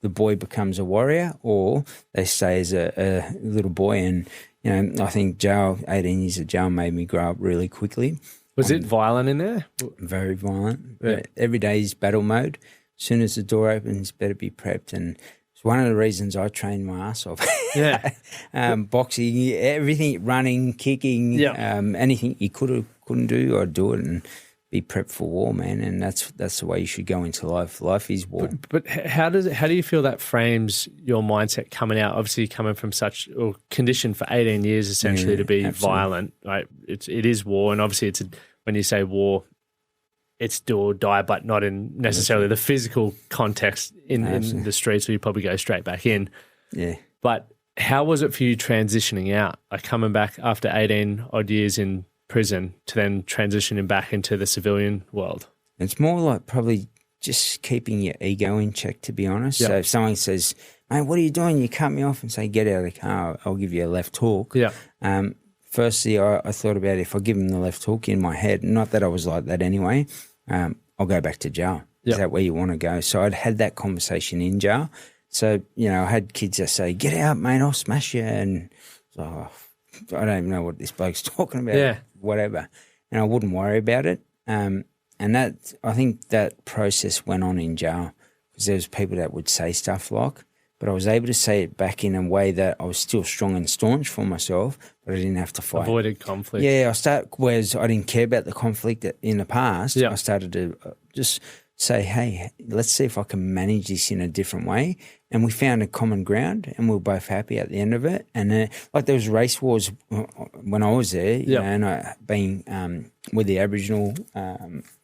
the boy becomes a warrior, or they stay as a little boy. And, I think jail, 18 years of jail made me grow up really quickly. Was it violent in there? Very violent. Yeah. Every day is battle mode. As soon as the door opens, better be prepped. And it's one of the reasons I trained my ass off. Boxing, everything, running, kicking, anything you couldn't do, I'd do it and be prepped for war, man. And that's the way you should go into life. Life is war. But how do you feel that frames your mindset coming out? Obviously, coming from or conditioned for 18 years essentially to be violent, right? It is war, and obviously when you say war, it's do or die, but not in necessarily the physical context in the streets, where you probably go straight back in. Yeah. But how was it for you transitioning out, like coming back after 18 odd years in prison to then transitioning back into the civilian world? It's more like probably just keeping your ego in check, to be honest. So if someone says, mate, what are you doing? You cut me off and say, get out of the car, I'll give you a left hook. Yeah. Firstly, I thought about if I give him the left hook in my head, not that I was like that anyway, I'll go back to jail. Is that where you want to go? So I'd had that conversation in jail. So, I had kids that say, get out, mate, I'll smash you. And I don't even know what this bloke's talking about, whatever. And I wouldn't worry about it. And that, I think that process went on in jail because there was people that would say stuff like, but I was able to say it back in a way that I was still strong and staunch for myself, but I didn't have to fight. Avoided conflict. Yeah, whereas I didn't care about the conflict in the past, I started to just say, hey, let's see if I can manage this in a different way. And we found a common ground and we were both happy at the end of it. And then, like there was race wars when I was there, and I being with the Aboriginal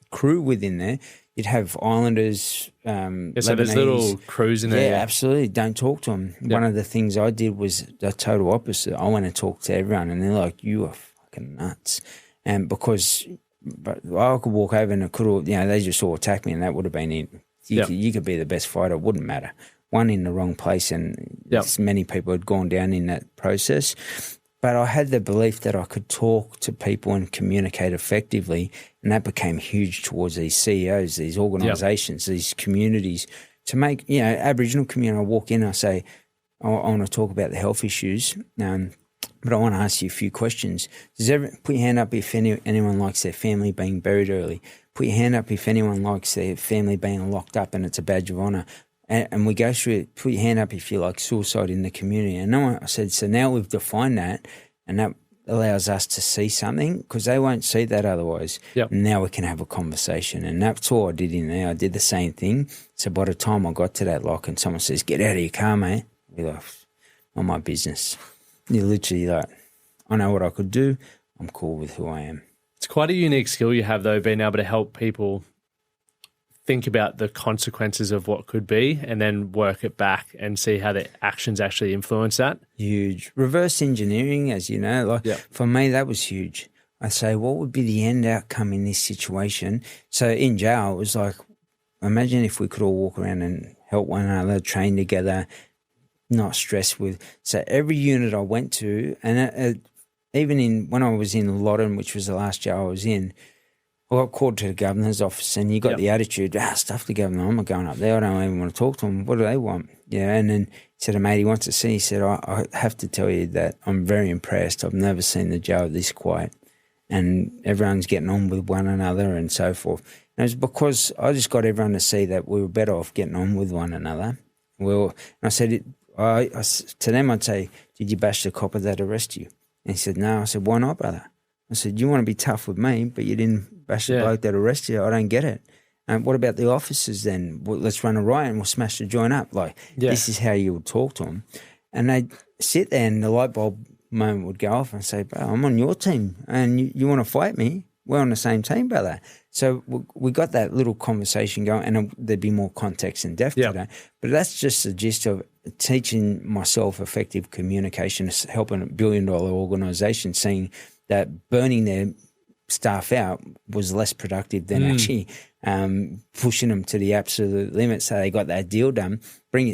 crew within there, you'd have Islanders, so there's little crews in there. Yeah, absolutely. Don't talk to them. One of the things I did was the total opposite. I went and talked to everyone and they're like, you are fucking nuts. And but I could walk over and it could they just all attack me and that would have been it. You could be the best fighter, it wouldn't matter. One in the wrong place and many people had gone down in that process. but I had the belief that I could talk to people and communicate effectively, and that became huge towards these CEOs, these organisations, these communities. To make, Aboriginal community, I walk in, I say, I want to talk about the health issues, but I want to ask you a few questions. Put your hand up if anyone likes their family being buried early. Put your hand up if anyone likes their family being locked up and it's a badge of honour. And we go through it. Put your hand up if you like suicide in the community. And I said, so now we've defined that, and that allows us to see something, because they won't see that otherwise. Yep. Now we can have a conversation. And that's all I did in there. I did the same thing. So by the time I got to that lock and someone says, get out of your car, mate, I'd be like, not my business. You're literally like, I know what I could do. I'm cool with who I am. It's quite a unique skill you have, though, being able to help people think about the consequences of what could be and then work it back and see how their actions actually influence that. Huge. Reverse engineering, as you know, for me, that was huge. I say, what would be the end outcome in this situation? So in jail, it was like, imagine if we could all walk around and help one another, train together, not stressed with. So every unit I went to, and even when I was in Lachlan, which was the last jail I was in, I got called to the governor's office, and you got the attitude, stuff the governor, I'm not going up there, I don't even want to talk to them, what do they want? Yeah, and then he said, mate, he wants to see, he said, I have to tell you that I'm very impressed. I've never seen the jail this quiet, and everyone's getting on with one another and so forth. And it was because I just got everyone to see that we were better off getting on with one another. Well, and I said, to them I'd say, did you bash the copper that arrested you? And he said, no. I said, why not, brother? I said, you want to be tough with me, but you didn't bash the bloke that arrested you. I don't get it. What about the officers then? Well, let's run a riot and we'll smash the joint up. This is how you would talk to them. And they'd sit there and the light bulb moment would go off and say, bro, I'm on your team and you want to fight me? We're on the same team, brother. So we got that little conversation going, and there'd be more context and depth to that. But that's just the gist of teaching myself effective communication, helping a billion-dollar organisation, seeing that burning their staff out was less productive than actually pushing them to the absolute limit so they got that deal done.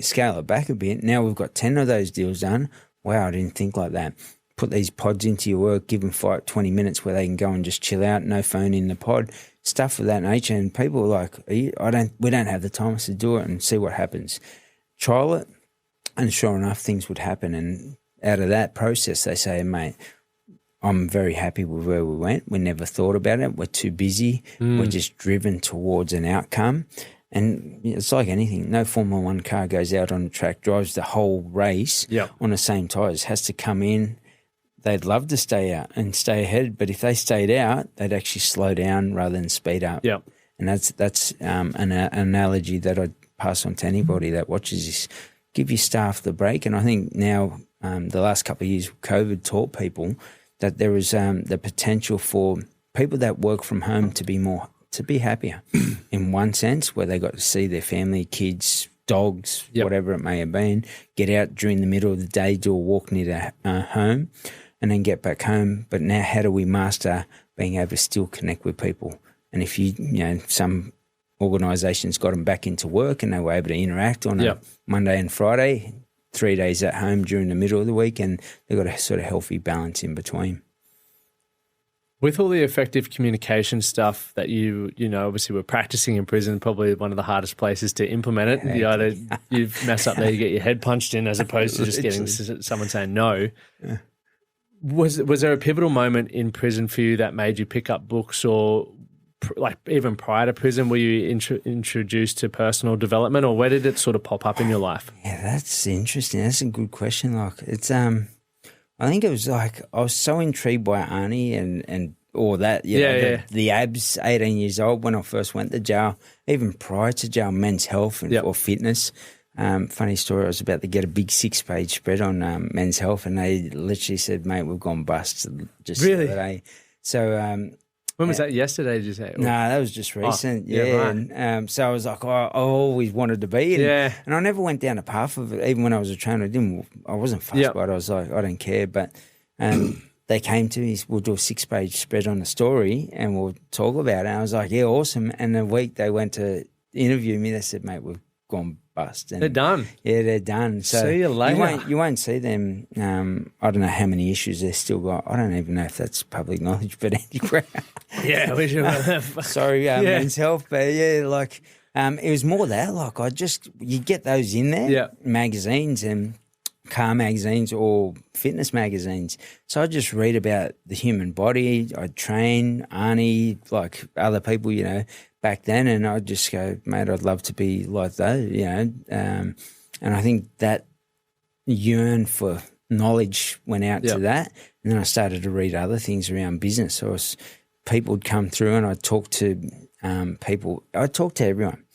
Scale it back a bit. Now we've got 10 of those deals done. Wow, I didn't think like that. Put these pods into your work, give them 20 minutes where they can go and just chill out, no phone in the pod, stuff of that nature. And people are like, we don't have the time to do it, and see what happens. Trial it, and sure enough, things would happen. And out of that process, they say, mate, I'm very happy with where we went. We never thought about it. We're too busy. We're just driven towards an outcome. And it's like anything. No Formula One car goes out on the track, drives the whole race on the same tyres. Has to come in. They'd love to stay out and stay ahead, but if they stayed out, they'd actually slow down rather than speed up. Yep. And that's an analogy that I'd pass on to anybody that watches this. Give your staff the break. And I think now the last couple of years, COVID taught people that there is the potential for people that work from home to be happier in one sense, where they got to see their family, kids, dogs, whatever it may have been, get out during the middle of the day, do a walk near their home, and then get back home. But now how do we master being able to still connect with people? And if some organisations got them back into work and they were able to interact on a Monday and Friday, 3 days at home during the middle of the week, and they've got a sort of healthy balance in between. With all the effective communication stuff that you obviously were practicing in prison, probably one of the hardest places to implement it. You mess up there, you get your head punched in, as opposed to just getting someone saying no. Yeah. Was there a pivotal moment in prison for you that made you pick up books, or like even prior to prison, were you introduced to personal development, or where did it sort of pop up in your life? Yeah, that's interesting. That's a good question. Like it's I think it was like I was so intrigued by Arnie and all that. The abs, 18 years old when I first went to jail, even prior to jail, men's health or fitness. Funny story, I was about to get a big 6-page spread on men's health, and they literally said, mate, we've gone bust just the other day. So when was that? Yesterday, did you say? No, that was just recent. Right. And so I was like, I always wanted to be. And I never went down a path of it. Even when I was a trainer, I wasn't fussed by it. I was like, I don't care. But they came to me, we'll do a 6-page spread on the story and we'll talk about it. And I was like, yeah, awesome. And the week they went to interview me, they said, mate, we've gone bust. And They're done. Yeah, they're done. So see you later. You won't see them. I don't know how many issues they've still got. I don't even know if that's public knowledge, but anyway. Yeah, we should. Sorry, Men's Health, but yeah, like it was more that. Like you get those in there, magazines and car magazines or fitness magazines. So I just read about the human body. I'd train Arnie, like other people, back then, and I'd just go, mate, I'd love to be like those, and I think that yearn for knowledge went out to that, and then I started to read other things around business. So people would come through, and I'd talk to people. I'd talk to everyone,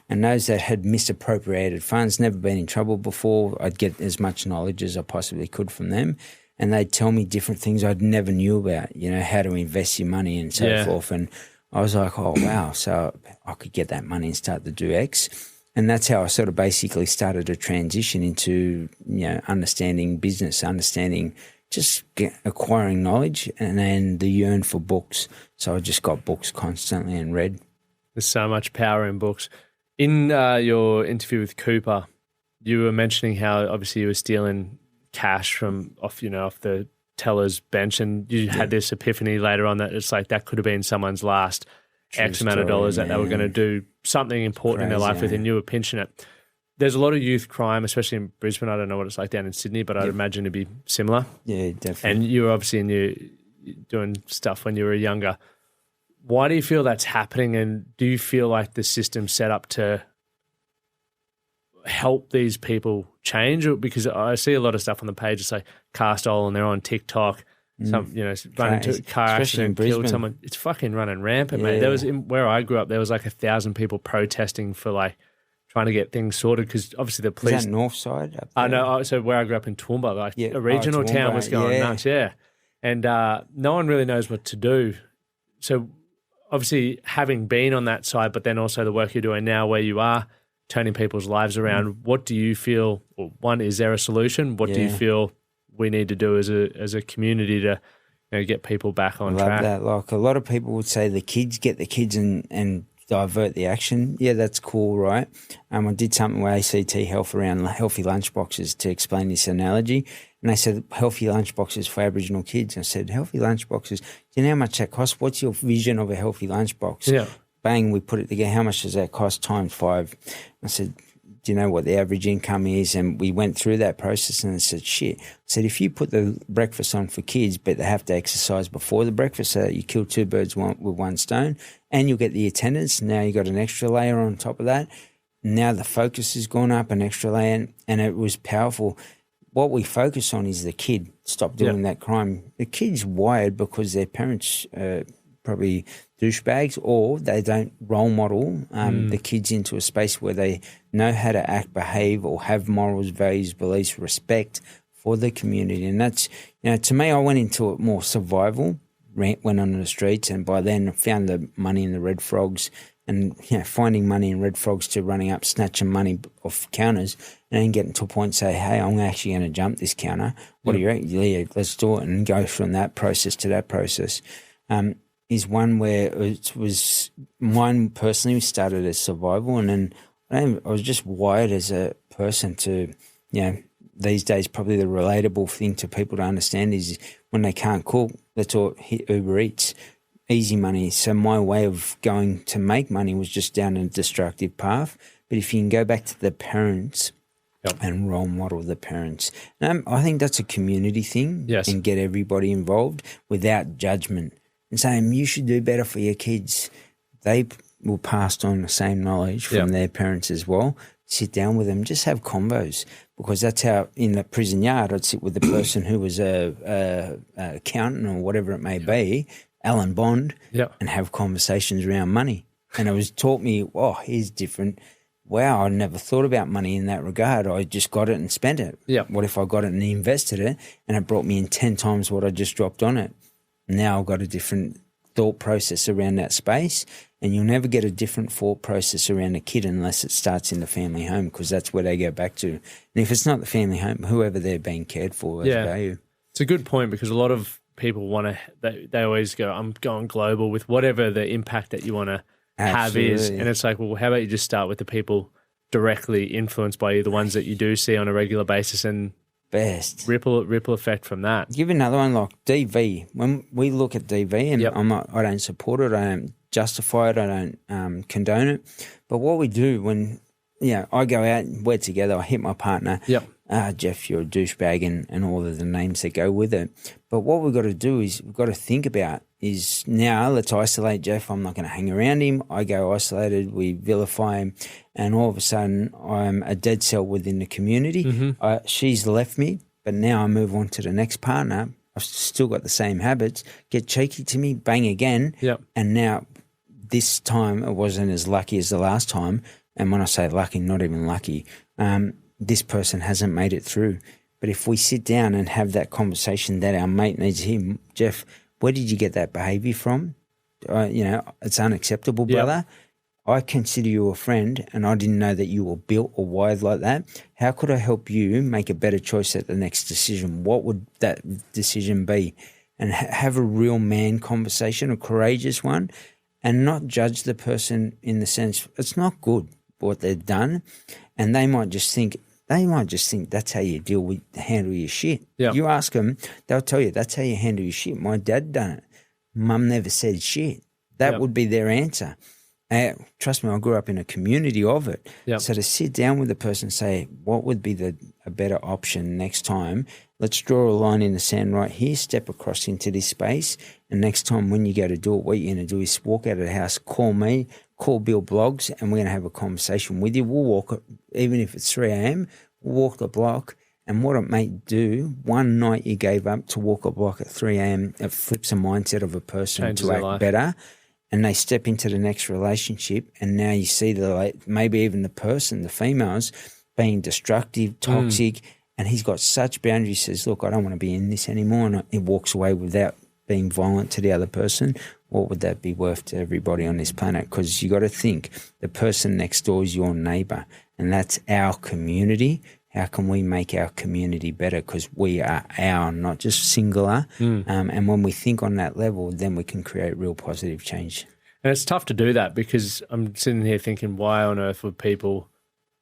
and those that had misappropriated funds, never been in trouble before, I'd get as much knowledge as I possibly could from them, and they'd tell me different things I'd never knew about, how to invest your money and so forth, and I was like, oh, wow, so I could get that money and start to do X. And that's how I sort of basically started to transition into, understanding business, acquiring knowledge, and then the yearn for books. So I just got books constantly and read. There's so much power in books. In your interview with Cooper, you were mentioning how obviously you were stealing cash from off the teller's bench, and you had this epiphany later on that it's like that could have been someone's last X amount of dollars that they were going to do something important in their life with, and you were pinching it. There's a lot of youth crime, especially in Brisbane. I don't know what it's like down in Sydney, but I'd imagine it'd be similar. Yeah, definitely. And you were obviously doing stuff when you were younger. Why do you feel that's happening, and do you feel like the system's set up to help these people change? Or because I see a lot of stuff on the page, it's like car stolen, they're on TikTok, run into a car accident, killed someone. It's fucking running rampant, mate. There was, where I grew up, there was like 1,000 people protesting for like trying to get things sorted, because obviously the police. Is that north side? I know. So where I grew up in Toowoomba, like a regional town was going nuts, and no one really knows what to do. So obviously having been on that side, but then also the work you're doing now where you are turning people's lives around, what do you feel, or one, is there a solution? What do you feel we need to do as a community to get people back on track? That. Like a lot of people would say get the kids and divert the action. Yeah, that's cool, right? I did something with ACT Health around healthy lunchboxes to explain this analogy. And they said, healthy lunchboxes for Aboriginal kids. I said, healthy lunchboxes, do you know how much that costs? What's your vision of a healthy lunchbox? Yeah. Bang, we put it together. How much does that cost? Times 5. I said, do you know what the average income is? And we went through that process, and I said, shit. I said, if you put the breakfast on for kids, but they have to exercise before the breakfast, so that you kill two birds with one stone, and you'll get the attendance. Now you got an extra layer on top of that. Now the focus has gone up, an extra layer, and it was powerful. What we focus on is the kid. Stop doing that crime. The kid's wired because their parents probably douchebags, or they don't role model the kids into a space where they know how to act, behave, or have morals, values, beliefs, respect for the community. And that's, to me, I went into it more survival, went on the streets, and by then found the money in the red frogs, and finding money in red frogs to running up, snatching money off counters, and then getting to a point say, hey, I'm actually going to jump this counter. What do you reckon? Yeah, let's do it, and go from that process to that process. Is one where it was, mine personally started as survival, and then I was just wired as a person to, these days probably the relatable thing to people to understand is when they can't cook, let's all hit Uber Eats, easy money. So my way of going to make money was just down a destructive path. But if you can go back to the parents and role model the parents, I think that's a community thing, and get everybody involved without judgment. And saying you should do better for your kids. They will pass on the same knowledge from their parents as well. Sit down with them, just have convos, because that's how in the prison yard I'd sit with the person who was a accountant or whatever it may be, Alan Bond, and have conversations around money. And it was taught me, here's different. Wow, I never thought about money in that regard. I just got it and spent it. What if I got it and invested it, and it brought me in 10 times what I just dropped on it? Now I've got a different thought process around that space, and you'll never get a different thought process around a kid unless it starts in the family home, because that's where they go back to. And if it's not the family home, whoever they're being cared for has value. It's a good point, because a lot of people want to, they always go, I'm going global with whatever the impact that you want to have is. And it's like, well, how about you just start with the people directly influenced by you, the ones that you do see on a regular basis, and best ripple effect from that. Give another one like DV. When we look at DV, and Yep. I don't support it, I don't justify it, I don't condone it. But what we do when I go out and we're together, I hit my partner. Yep. Jeff, you're a douchebag, and all of the names that go with it. But what we've got to do is we've got to think about is now let's isolate Jeff. I'm not going to hang around him. I go isolated. We vilify him, and all of a sudden I'm a dead cell within the community. Mm-hmm. She's left me, but now I move on to the next partner. I've still got the same habits. Get cheeky to me, bang again. Yep. And now this time it wasn't as lucky as the last time. And when I say lucky, not even lucky. This person hasn't made it through. But if we sit down and have that conversation that our mate needs to hear, Jeff, where did you get that behaviour from? It's unacceptable, brother. I consider you a friend, and I didn't know that you were built or wired like that. How could I help you make a better choice at the next decision? What would that decision be? And have a real man conversation, a courageous one, and not judge the person in the sense it's not good what they've done, and they might just think that's how you handle your shit. Yep. You ask them, they'll tell you that's how you handle your shit. My dad done it. Mum never said shit. That would be their answer. Trust me, I grew up in a community of it. Yep. So to sit down with the person and say, what would be a better option next time? Let's draw a line in the sand right here, step across into this space, and next time when you go to do it, what you're going to do is walk out of the house, call me, call Bill Bloggs, and we're going to have a conversation with you. We'll walk, even if it's 3 a.m., we'll walk the block. And what it may do, one night you gave up to walk a block at 3 a.m., it flips the mindset of a person Changes to their act life. better. And they step into the next relationship, and now you see maybe even the person, the females, being destructive, toxic, and he's got such boundaries, says, look, I don't want to be in this anymore, and he walks away without being violent to the other person. What would that be worth to everybody on this planet? Because you got to think the person next door is your neighbour, and that's our community. How can we make our community better? Because we are our, not just singular. And when we think on that level, then we can create real positive change. And it's tough to do that because I'm sitting here thinking, why on earth would people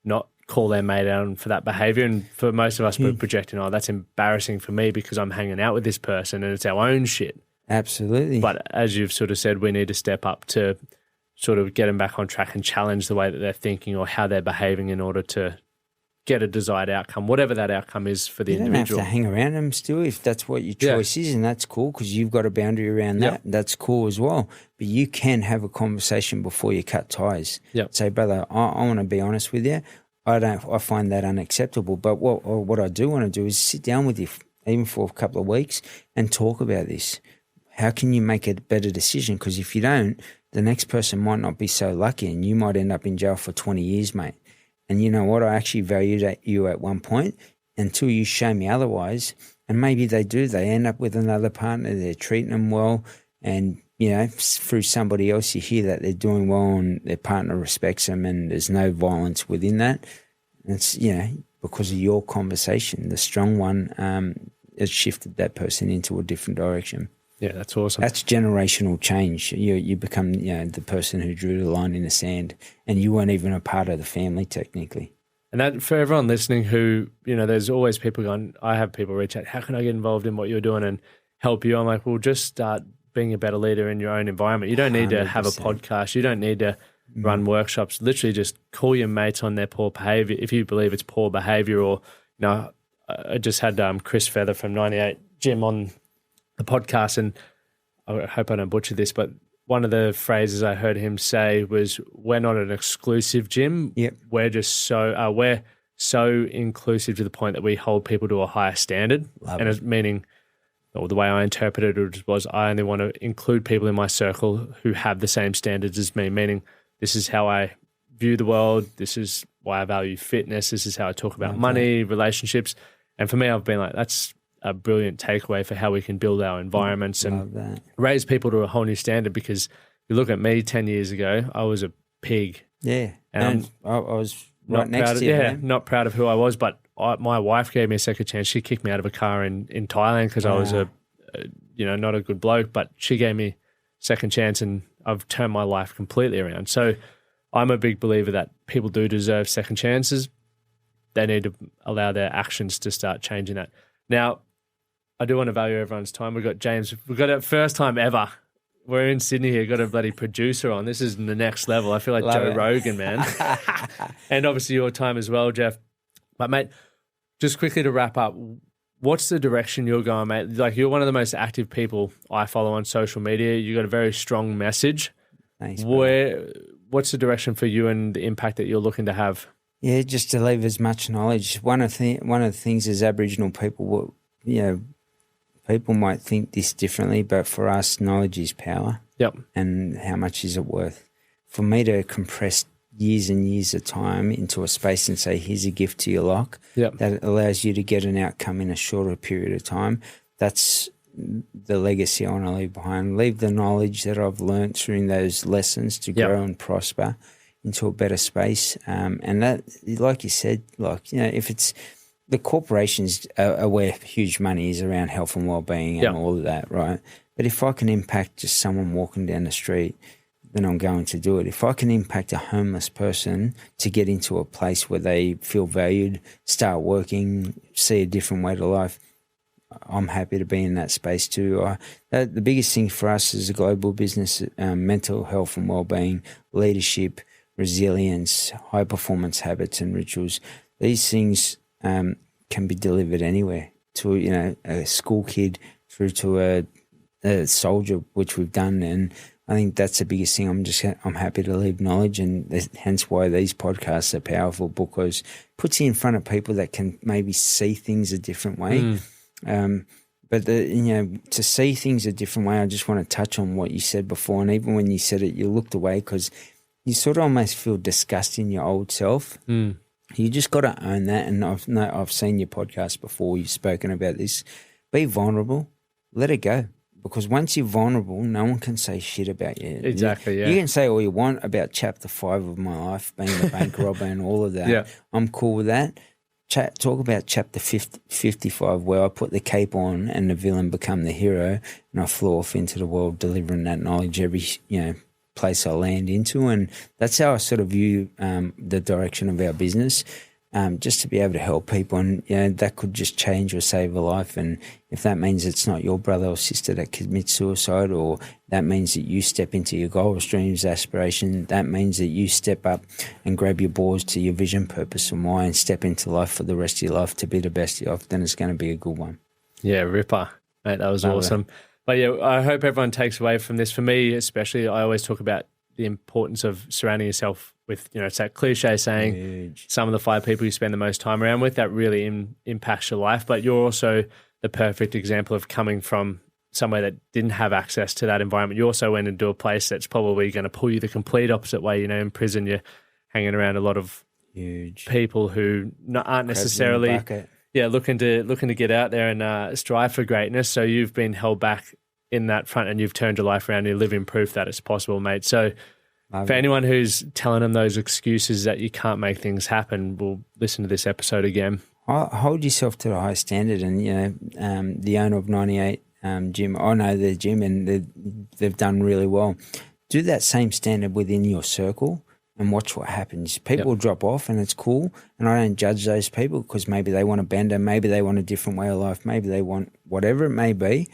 not call their mate out for that behaviour? And for most of us, we're projecting, that's embarrassing for me because I'm hanging out with this person and it's our own shit. Absolutely. But as you've sort of said, we need to step up to sort of get them back on track and challenge the way that they're thinking or how they're behaving in order to get a desired outcome, whatever that outcome is for the individual. You don't have to hang around them still if that's what your choice is, and that's cool because you've got a boundary around that. That's cool as well. But you can have a conversation before you cut ties. Say, brother, I want to be honest with you. I find that unacceptable. But what I do want to do is sit down with you, even for a couple of weeks, and talk about this. How can you make a better decision? Because if you don't, the next person might not be so lucky, and you might end up in jail for 20 years, mate. And you know what? I actually valued you at one point until you show me otherwise. And maybe they do. They end up with another partner. They're treating them well. And, through somebody else, you hear that they're doing well and their partner respects them and there's no violence within that. And it's, because of your conversation, the strong one has shifted that person into a different direction. Yeah, that's awesome. That's generational change. You become, the person who drew the line in the sand, and you weren't even a part of the family technically. And that for everyone listening who, there's always people going, I have people reach out, how can I get involved in what you're doing and help you? I'm like, well, just start being a better leader in your own environment. You don't need 100%. To have a podcast. You don't need to run workshops. Literally just call your mates on their poor behavior. If you believe it's poor behavior or, I just had Chris Feather from 98 Gym on the podcast, and I hope I don't butcher this, but one of the phrases I heard him say was, we're not an exclusive gym. We're just we're so inclusive to the point that we hold people to a higher standard. And it's meaning, or the way I interpreted it was, I only want to include people in my circle who have the same standards as me, meaning this is how I view the world. This is why I value fitness. This is how I talk about money, relationships. And for me, I've been like, that's a brilliant takeaway for how we can build our environments and raise people to a whole new standard. Because you look at me 10 years ago, I was a pig. Yeah. And I was right next to you. Yeah, not proud of who I was, but my wife gave me a second chance. She kicked me out of a car in Thailand because I was not a good bloke, but she gave me second chance and I've turned my life completely around. So I'm a big believer that people do deserve second chances. They need to allow their actions to start changing that. Now, I do want to value everyone's time. We've got James. We've got it first time ever. We're in Sydney here. Got a bloody producer on. This is the next level. I feel like Joe Rogan, man. And obviously your time as well, Jeff. But mate, just quickly to wrap up, what's the direction you're going, mate? Like, you're one of the most active people I follow on social media. You got a very strong message. Thanks. What's the direction for you and the impact that you're looking to have? Yeah, just to leave as much knowledge. One of the things as Aboriginal people, people might think this differently, but for us, knowledge is power. Yep. And how much is it worth? For me to compress years and years of time into a space and say, here's a gift to your lock, that allows you to get an outcome in a shorter period of time, that's the legacy I want to leave behind. Leave the knowledge that I've learned through those lessons to grow and prosper into a better space. And that, like you said, if it's the corporations are where huge money is around health and well-being and all of that, right? But if I can impact just someone walking down the street, then I'm going to do it. If I can impact a homeless person to get into a place where they feel valued, start working, see a different way to life, I'm happy to be in that space too. The biggest thing for us as a global business, mental health and well-being, leadership, resilience, high-performance habits and rituals, these things can be delivered anywhere, to a school kid through to a soldier, which we've done. And I think that's the biggest thing. I'm happy to leave knowledge, and hence why these podcasts are powerful, because it puts you in front of people that can maybe see things a different way. But to see things a different way, I just want to touch on what you said before. And even when you said it, you looked away because you sort of almost feel disgust in your old self. You just got to own that. And I've seen your podcast before. You've spoken about this. Be vulnerable. Let it go. Because once you're vulnerable, no one can say shit about you. Exactly, yeah. You can say all you want about chapter 5 of my life, being a bank robber and all of that. Yeah. I'm cool with that. Talk about chapter 55, where I put the cape on and the villain become the hero, and I flew off into the world delivering that knowledge every place I land into. And that's how I sort of view the direction of our business, just to be able to help people. And that could just change or save a life. And if that means it's not your brother or sister that commits suicide, or that means that you step into your goals, dreams, aspiration, that means that you step up and grab your balls to your vision, purpose and why, and step into life for the rest of your life to be the best of your life, then it's going to be a good one. Yeah, ripper. Mate, that was awesome. But yeah, I hope everyone takes away from this. For me especially, I always talk about the importance of surrounding yourself with, it's that cliche saying, Huge. Some of the 5 people you spend the most time around with, that really impacts your life. But you're also the perfect example of coming from somewhere that didn't have access to that environment. You also went into a place that's probably going to pull you the complete opposite way. In prison, you're hanging around a lot of huge people who aren't necessarily looking to get out there and strive for greatness. So you've been held back in that front, and you've turned your life around. You're living proof that it's possible, mate. So for anyone who's telling them those excuses that you can't make things happen, we'll listen to this episode again. Hold yourself to the high standard. And the owner of 98 Gym, I know their gym, and they've done really well. Do that same standard within your circle and watch what happens. People will drop off, and it's cool, and I don't judge those people, because maybe they want a bender, maybe they want a different way of life, maybe they want whatever it may be.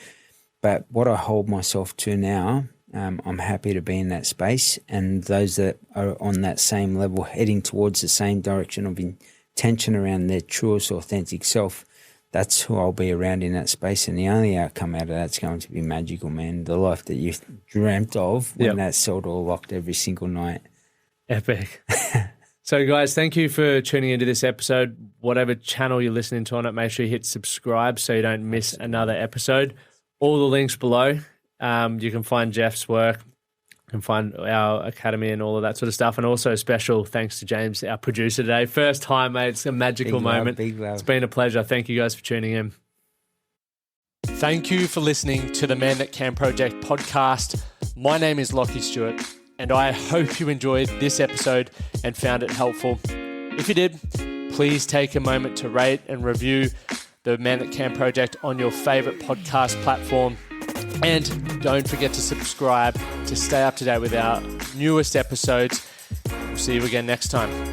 But what I hold myself to now, I'm happy to be in that space, and those that are on that same level, heading towards the same direction of intention around their truest, authentic self, that's who I'll be around in that space. And the only outcome out of that's going to be magical, man. The life that you've dreamt of when that cell door locked every single night. Epic. So, guys, thank you for tuning into this episode. Whatever channel you're listening to on it, make sure you hit subscribe so you don't miss another episode. All the links below. You can find Jeff's work. You can find our academy and all of that sort of stuff. And also special thanks to James, our producer today. First time, mate. It's a magical moment. Big love. It's been a pleasure. Thank you guys for tuning in. Thank you for listening to the Man That Can Project podcast. My name is Lachlan Stuart, and I hope you enjoyed this episode and found it helpful. If you did, please take a moment to rate and review the Man That Can Project on your favorite podcast platform. And don't forget to subscribe to stay up to date with our newest episodes. We'll see you again next time.